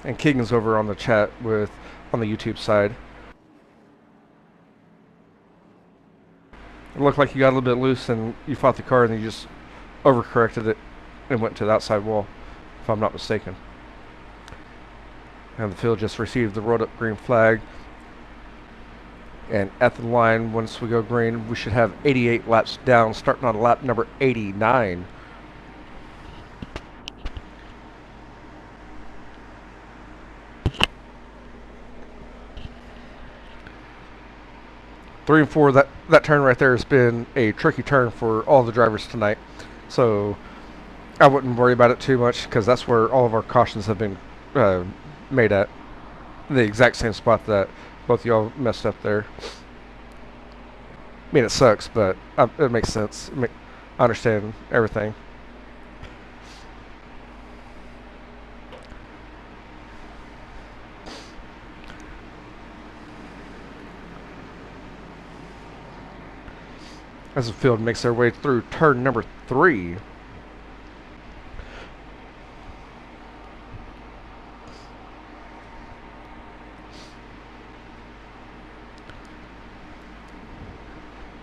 And Keegan's over on the chat on the YouTube side. It looked like you got a little bit loose and you fought the car and you just overcorrected it and went to the outside wall, if I'm not mistaken. And the field just received the rolled up green flag. And at the line, once we go green, we should have 88 laps down, starting on lap number 89. Three and four, that turn right there has been a tricky turn for all the drivers tonight. So I wouldn't worry about it too much because that's where all of our cautions have been made at. The exact same spot that both of y'all messed up there. I mean, it sucks, but it makes sense. I understand everything. As the field makes their way through turn number 3.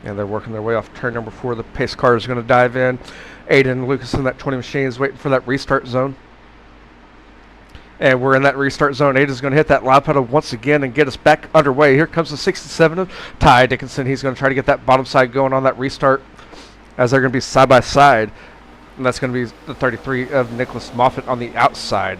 And they're working their way off turn number 4. The pace car is going to dive in. Ayden, Lucas in that 20 machine is waiting for that restart zone. And we're in that restart zone. Ayden's going to hit that loud pedal once again and get us back underway. Here comes the 67 of Ty Dickinson. He's going to try to get that bottom side going on that restart as they're going to be side by side. And that's going to be the 33 of Nicholas Moffitt on the outside.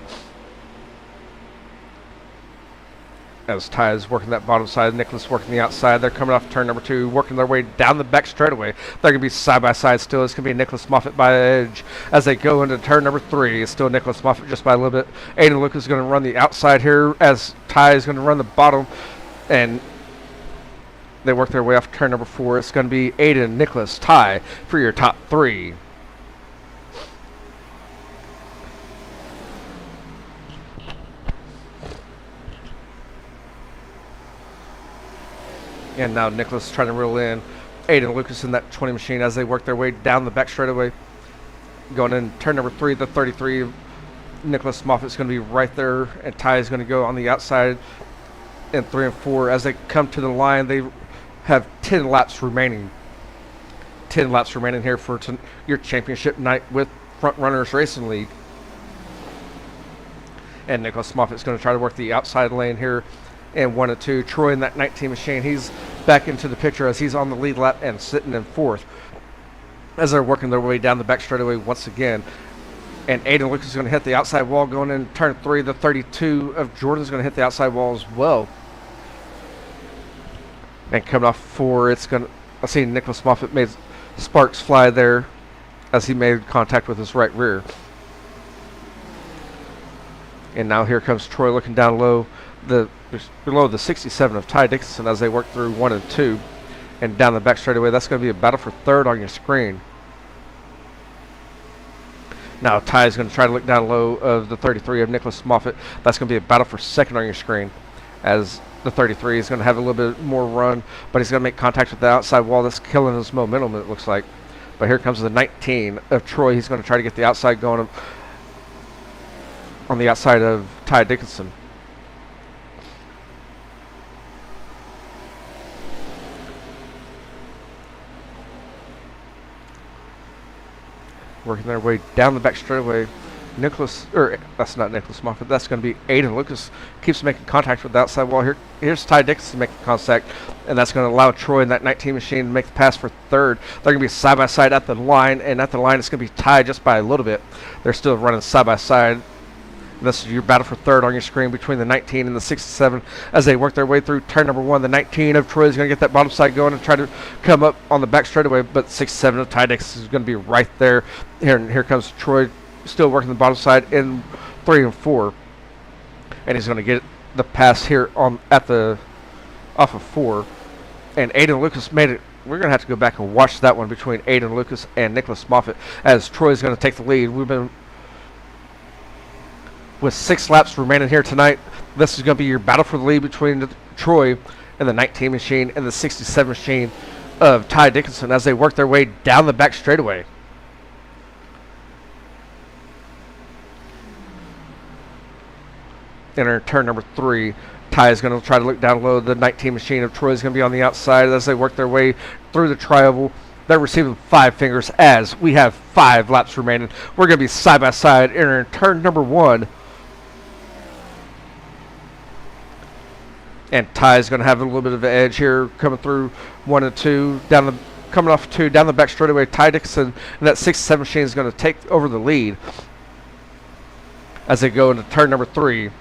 As Ty is working that bottom side, Nicholas working the outside. They're coming off turn number 2, working their way down the back straightaway. They're going to be side by side still. It's going to be Nicholas Moffitt by edge as they go into turn number 3. It's still Nicholas Moffitt just by a little bit. Ayden Lucas is going to run the outside here as Ty is going to run the bottom. And they work their way off turn number 4. It's going to be Ayden, Nicholas, Ty for your top 3. And now Nicholas trying to reel in Ayden Lucas in that 20 machine as they work their way down the back straightaway. Going in turn number 3, the 33. Nicholas Moffitt's going to be right there, and Ty is going to go on the outside in 3 and 4. As they come to the line, they have 10 laps remaining. 10 laps remaining here for your championship night with Front Runners Racing League. And Nicholas Moffitt's going to try to work the outside lane here. And 1 and 2, Troy in that 19 machine, he's back into the picture as he's on the lead lap and sitting in 4th as they're working their way down the back straightaway once again. And Ayden Lucas is going to hit the outside wall going in turn 3. The 32 of Jordan is going to hit the outside wall as well. And coming off 4, it's going to, I see Nicholas Moffitt made sparks fly there as he made contact with his right rear. And now here comes Troy looking down low. Below the 67 of Ty Dickinson as they work through 1 and 2 and down the back straightaway. That's going to be a battle for 3rd on your screen. Now Ty is going to try to look down low of the 33 of Nicholas Moffitt. That's going to be a battle for 2nd on your screen as the 33 is going to have a little bit more run, but he's going to make contact with the outside wall. That's killing his momentum, it looks like. But here comes the 19 of Troy. He's going to try to get the outside going on the outside of Ty Dickinson. Working their way down the back straightaway. That's not Nicholas Moffitt. That's going to be Ayden Lucas. Keeps making contact with the outside wall. Here's Ty Dickinson making contact, and that's going to allow Troy in that 19 machine to make the pass for 3rd. They're going to be side by side at the line, and at the line it's going to be tied just by a little bit. They're still running side by side. This is your battle for 3rd on your screen between the 19 and the 67 as they work their way through turn number 1. The 19 of Troy is going to get that bottom side going and try to come up on the back straightaway, but 67 of Ty Dickinson is going to be right there. Here comes Troy still working the bottom side in 3 and 4. And he's going to get the pass here off of 4. And Ayden Lucas made it. We're going to have to go back and watch that one between Ayden Lucas and Nicholas Moffitt as Troy's going to take the lead. We've been with 6 laps remaining here tonight. This is going to be your battle for the lead between Troy and the 19 machine and the 67 machine of Ty Dickinson as they work their way down the back straightaway. Enter turn number 3. Ty is going to try to look down low. The 19 machine of Troy is going to be on the outside as they work their way through the tri-oval. They're receiving 5 fingers as we have 5 laps remaining. We're going to be side by side entering turn number 1. And Ty is going to have a little bit of an edge here coming through 1 and 2 coming off 2 down the back straightaway. Ty Dixon and that 67 machine is going to take over the lead as they go into turn number 3.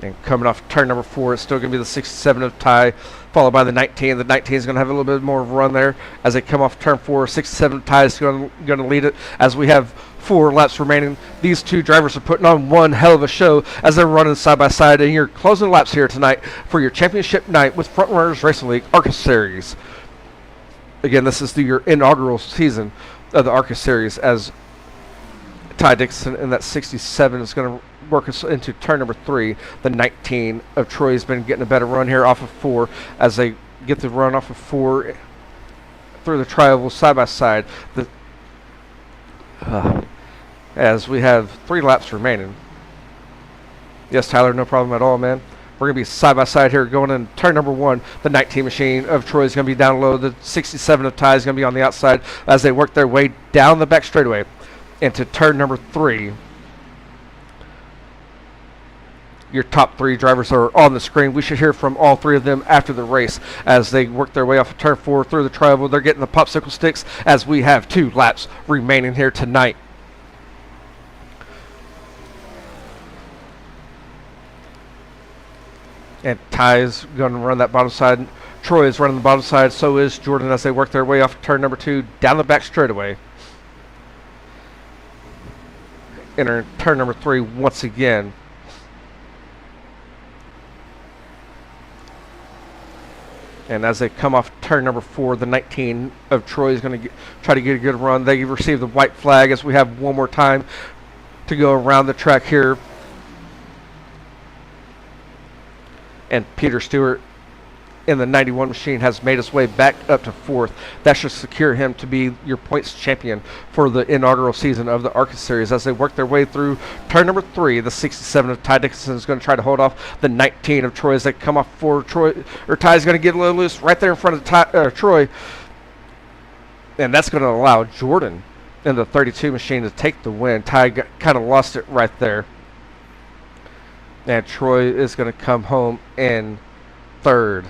And coming off turn number 4, it's still going to be the 67 of Ty, followed by the 19. The 19 is going to have a little bit more of a run there as they come off turn 4. 67 Ty is going to lead it as we have 4 laps remaining. These 2 drivers are putting on one hell of a show as they're running side by side. And you're closing laps here tonight for your championship night with Front Runners Racing League ARCA Series. Again, this is your inaugural season of the ARCA Series as Ty Dixon and that 67 is going to work us into turn number 3. The 19 of Troy has been getting a better run here off of 4 as they get the run off of 4 through the tri-oval side by side. As we have 3 laps remaining. Yes, Tyler, no problem at all, man. We're going to be side by side here going in turn number 1. The 19 machine of Troy is going to be down low. The 67 of Ty is going to be on the outside as they work their way down the back straightaway into turn number 3. Your top 3 drivers are on the screen. We should hear from all 3 of them after the race as they work their way off of turn 4 through the tri-oval. They're getting the popsicle sticks as we have 2 laps remaining here tonight. And Ty's going to run that bottom side. Troy is running the bottom side. So is Jordan as they work their way off of turn number 2 down the back straightaway. Enter turn number 3 once again. And as they come off turn number 4, the 19 of Troy is going to try to get a good run. They receive the white flag as we have one more time to go around the track here. And Peter Stewart in the 91 machine has made his way back up to 4th. That should secure him to be your points champion for the inaugural season of the ARCA Series. As they work their way through turn number 3, the 67 of Ty Dixon is going to try to hold off the 19 of Troy as they come off 4. Ty is going to get a little loose right there in front of Troy. And that's going to allow Jordan in the 32 machine to take the win. Ty kind of lost it right there. And Troy is going to come home in 3rd.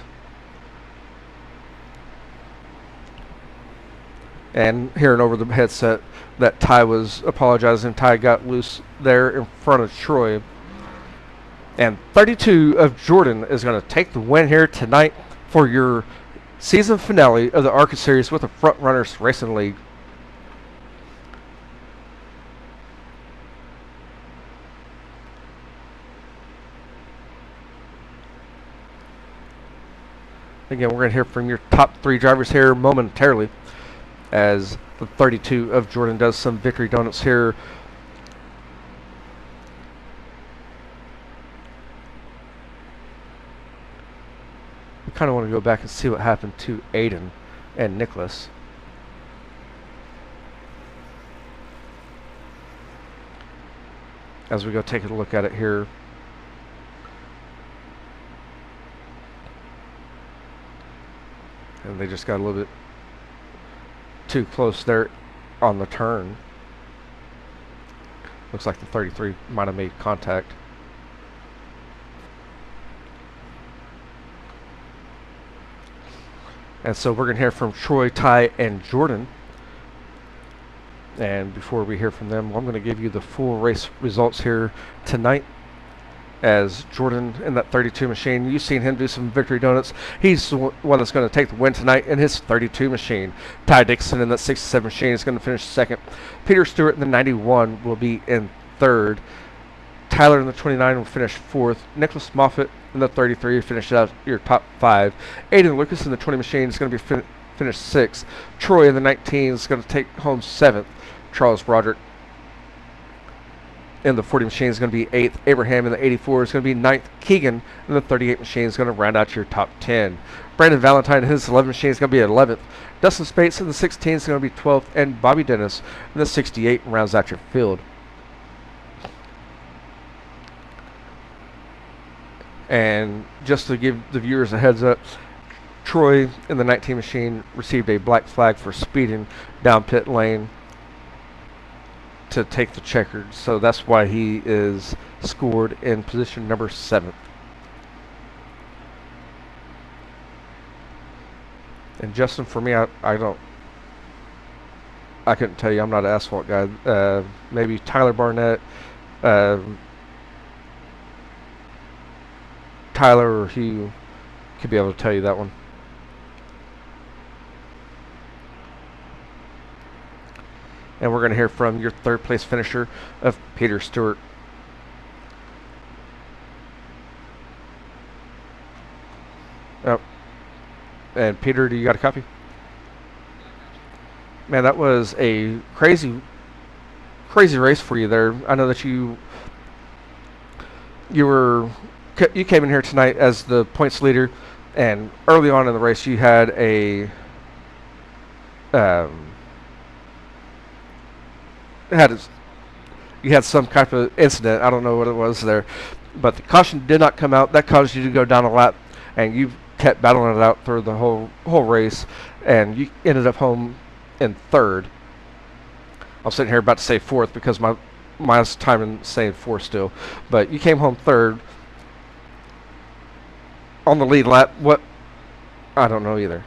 And hearing over the headset that Ty was apologizing. Ty got loose there in front of Troy. And 32 of Jordan is going to take the win here tonight for your season finale of the ARCA Series with the Front Runners Racing League. Again, we're going to hear from your top 3 drivers here momentarily as the 32 of Jordan does some victory donuts here. We kind of want to go back and see what happened to Ayden and Nicholas. As we go take a look at it here. And they just got a little bit too close there on the turn. Looks like the 33 might have made contact. And so we're going to hear from Troy, Ty, and Jordan. And before we hear from them, I'm going to give you the full race results here tonight. As Jordan in that 32 machine, you've seen him do some victory donuts. He's the one that's going to take the win tonight in his 32 machine. Ty Dixon in that 67 machine is going to finish 2nd. Peter Stewart in the 91 will be in 3rd. Tyler in the 29 will finish 4th. Nicholas Moffitt in the 33 finished out your top 5. Ayden Lucas in the 20 machine is going to be finished 6th. Troy in the 19 is going to take home 7th. Charles Broderick in the 40 machine is going to be 8th. Abraham in the 84 is going to be 9th. Keegan in the 38 machine is going to round out your top 10. Brandon Valentine in his 11 machine is going to be 11th. Dustin Spates in the 16 is going to be 12th. And Bobby Dennis in the 68 rounds out your field. And just to give the viewers a heads up, Troy in the 19 machine received a black flag for speeding down pit lane to take the checkered. So that's why he is scored in position number 7. And Justin, for me, I couldn't tell you. I'm not an asphalt guy. Maybe Tyler Barnett, uh, Tyler or Hugh could be able to tell you that one. And we're going to hear from your third place finisher of Peter Stewart. Oh. And Peter, do you got a copy? Man, that was a crazy race for you there. I know that you came in here tonight as the points leader, and early on in the race you had a you had some type of incident. I don't know what it was there, but the caution did not come out. That caused you to go down a lap, and you kept battling it out through the whole race, and you ended up home in third. I'm sitting here about to say fourth because my timing saying fourth still, but you came home third on the lead lap. What? I don't know either.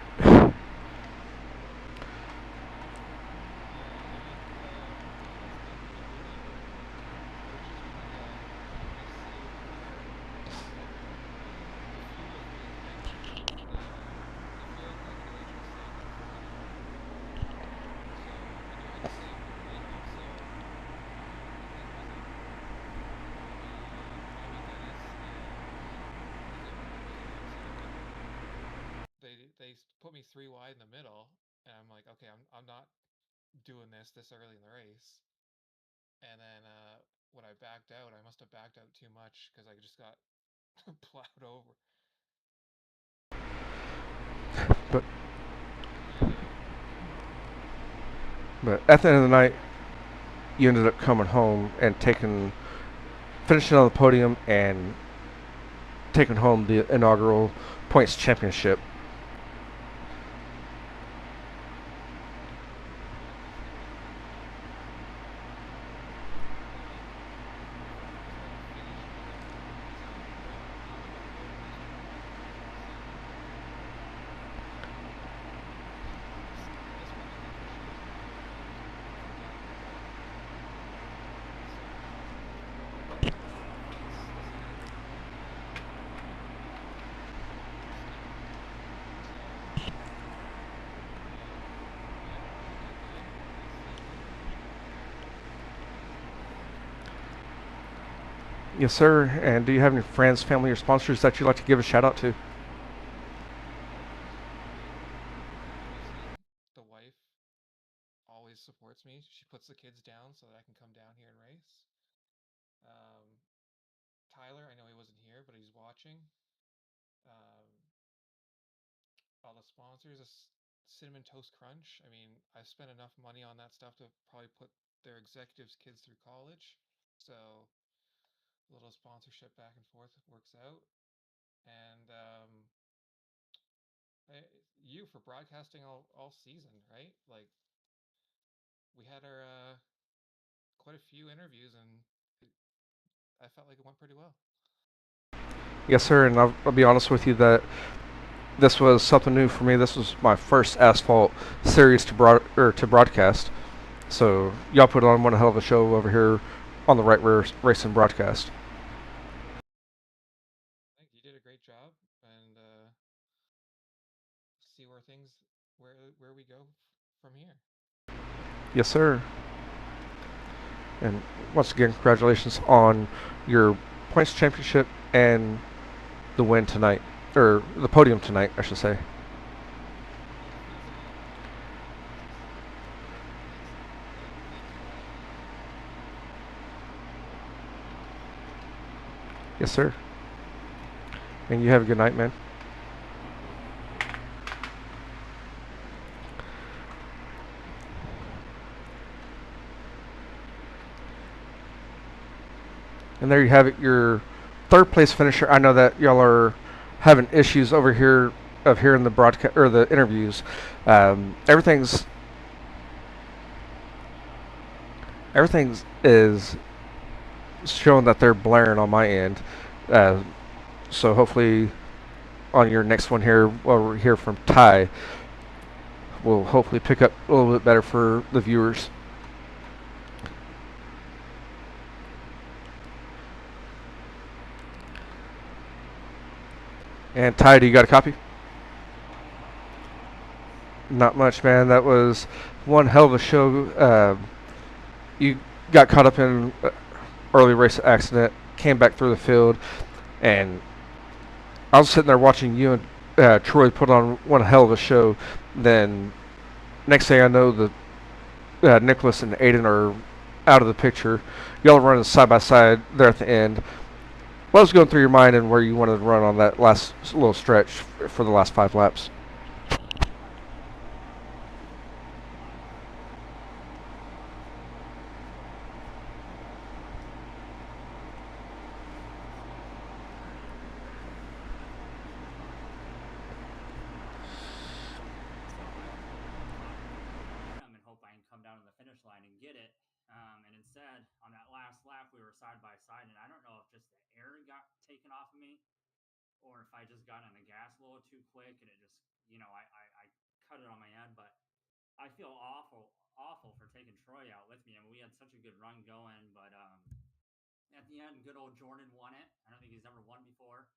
They put me 3 wide in the middle, and I'm like, okay, I'm not doing this early in the race. And then when I backed out, I must have backed out too much because I just got plowed over. But at the end of the night, you ended up coming home and finishing on the podium and taking home the inaugural points championship. Yes, sir. And do you have any friends, family, or sponsors that you'd like to give a shout out to? Obviously, the wife always supports me. She puts the kids down so that I can come down here and race. Um, Tyler, I know he wasn't here, but he's watching. Um, all the sponsors, Cinnamon Toast Crunch. I mean, I've spent enough money on that stuff to probably put their executives' kids through college. So a little sponsorship back and forth works out. And you for broadcasting all season, right? Like we had our quite a few interviews, and I felt like it went pretty well. Yes, sir. And I'll be honest with you that this was something new for me. This was my first asphalt series to broadcast. So y'all put on one hell of a show over here on the Right Rear Racing broadcast. I think you did a great job, and see where we go from here. Yes, sir. And once again, congratulations on your points championship and the win tonight, or the podium tonight, I should say. Yes, sir. And you have a good night, man. And there you have it, your third place finisher. I know that y'all are having issues over here of hearing the broadcast or the interviews. Everything's everything's is showing that they're blaring on my end. Uh, so hopefully on your next one here, while we're here from Ty, we'll hopefully pick up a little bit better for the viewers. And Ty, do you got a copy? Not much, man. That was one hell of a show. You got caught up in early race accident, came back through the field, and I was sitting there watching you and Troy put on one hell of a show. Then next thing I know, the Nicholas and Ayden are out of the picture. Y'all are running side by side there at the end. What was going through your mind and where you wanted to run on that last little stretch for the last 5 laps? So I thought I'm gonna win them and hope I can come down to the finish line and get it. And instead, on that last lap, we were side by side, and I don't know if just the air got taken off of me or if I just got on the gas a little too quick and it just, I cut it on my end. But I feel awful for taking Troy out with me. I mean, we had such a good run going, but at the end, good old Jordan won it. I don't think he's ever won before.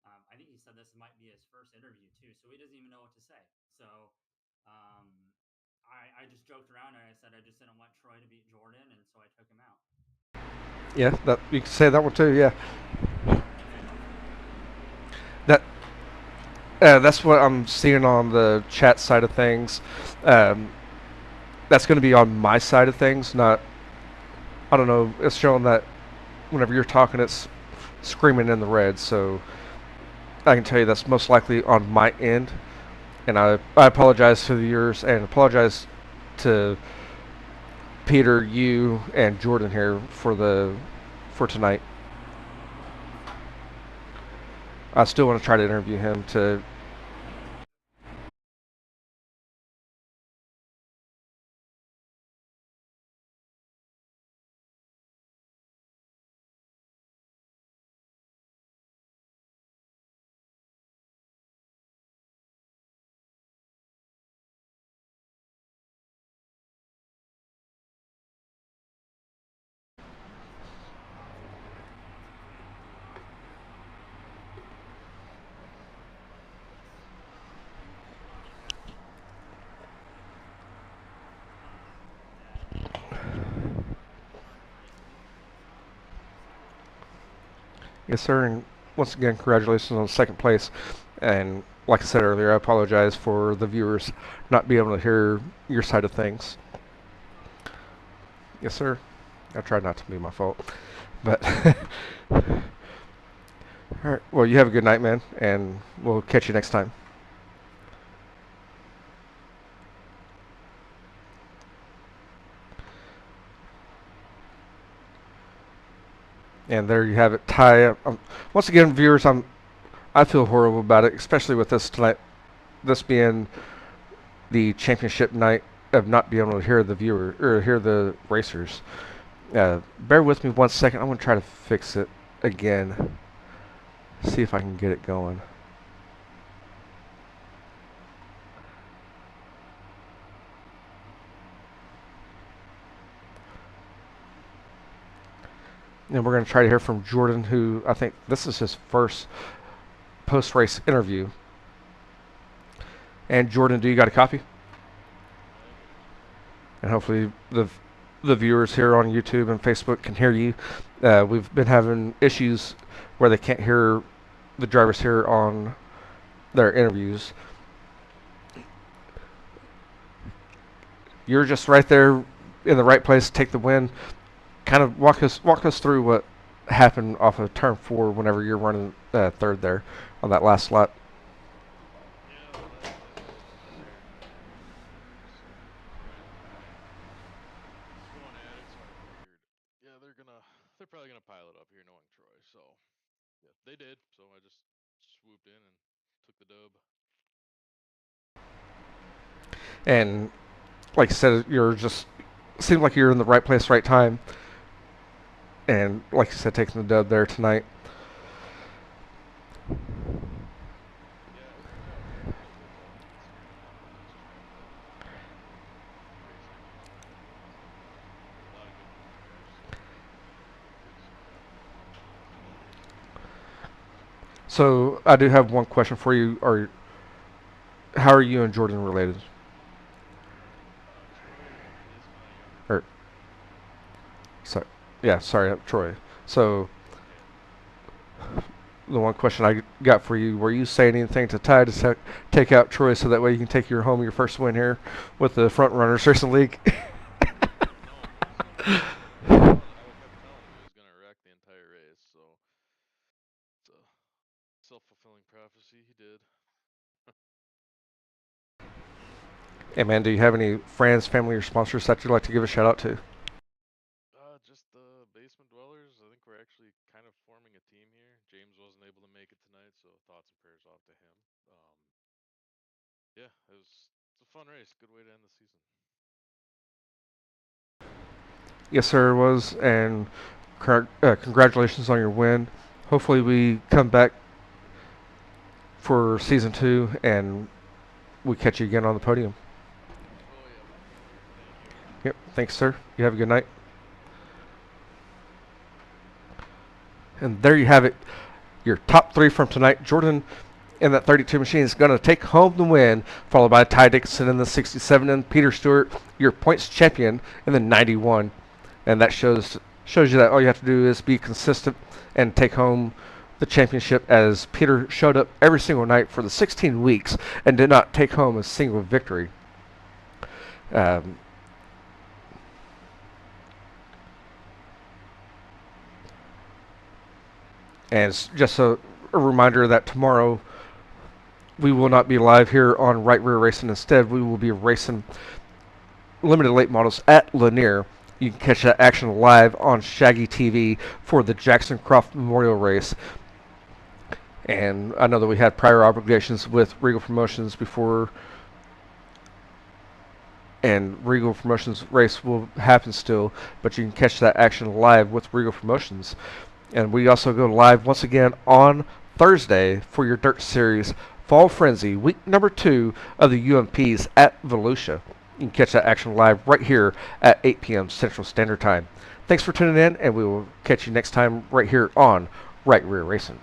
I think he said this might be his first interview too, so he doesn't even know what to say. So um, I just joked around and I said I just didn't want Troy to beat Jordan, and so I took him out. Yeah, that you can say that one too. Yeah, that that's what I'm seeing on the chat side of things. Um, that's going to be on my side of things, not. I don't know. It's showing that whenever you're talking, it's screaming in the red. So I can tell you that's most likely on my end, and I apologize to the viewers and apologize to Peter, you, and Jordan here for tonight. I still want to try to interview him to. That ARCA Racing side. Yes, sir. And once again, congratulations on second place. And like I said earlier, I apologize for the viewers not being able to hear your side of things. Yes, sir. I tried not to be my fault, but all right. Well, you have a good night, man, and we'll catch you next time. And there you have it. Ty. Once again, viewers, I feel horrible about it, especially with this tonight. This being the championship night of not being able to hear the viewer or hear the racers. Bear with me 1 second. I'm gonna try to fix it again. See if I can get it going. And we're gonna try to hear from Jordan, who I think this is his first post-race interview. And Jordan, do you got a copy? And hopefully the viewers here on YouTube and Facebook can hear you. We've been having issues where they can't hear the drivers here on their interviews. You're just right there in the right place to take the win. Kind of walk us through what happened off of turn 4 whenever you're running third there on that last lap. Yeah, well, that was a very quiet start there. So Troy and Ayden was going at it. So I figured, yeah, they're probably gonna pile it up here, knowing Troy. So swooped in and took the dub. And like I said, you're just seemed like you're in the right place, right time, and like you said, taking the dub there tonight. Yeah, it worked out quite a bit well considering this track that we're racing. A lot of good competitors, so works out pretty well. So I do have one question for you. Are how are you and Jordan related? Troy is my younger Or brother. sorry, yeah, sorry, Troy. So Yeah. the one question I got for you: were you saying anything to Ty to take out Troy so that way you can take your home your first win here with the Front Runners Racing League? No, because I kept telling him he was gonna wreck the entire race, so it's a self-fulfilling prophecy. He did. Hey man, do you have any friends, family, or sponsors that you'd like to give a shout out to? Just the basement dwellers. I think we're actually kind of forming a team here. James wasn't able to make it tonight, so thoughts and prayers off to him. Yeah, it's a fun race. Good way to end the season. Yes, sir, it was, and congratulations on your win. Hopefully, we come back for season 2 and we catch you again on the podium. Oh yeah, we'll be there. Thank you. Yep, thanks, sir. You have a good night. And there you have it. Your top 3 from tonight. Jordan in that 32 machine is going to take home the win, followed by Ty Dixon in the 67 and Peter Stewart, your points champion, in the 91. And that shows you that all you have to do is be consistent and take home the championship, as Peter showed up every single night for the 16 weeks and did not take home a single victory. Um, and it's just a reminder that tomorrow we will not be live here on Right Rear Racing. Instead, we will be racing limited late models at Lanier. You can catch that action live on Shaggy TV for the Jackson Croft Memorial Race. And I know that we had prior obligations with Regal Promotions before, and Regal Promotions race will happen still, but you can catch that action live with Regal Promotions. And we also go live once again on Thursday for your Dirt Series Fall Frenzy, week number 2 of the UMPs at Volusia. You can catch that action live right here at 8 p.m. Central Standard Time. Thanks for tuning in, and we will catch you next time right here on Right Rear Racing.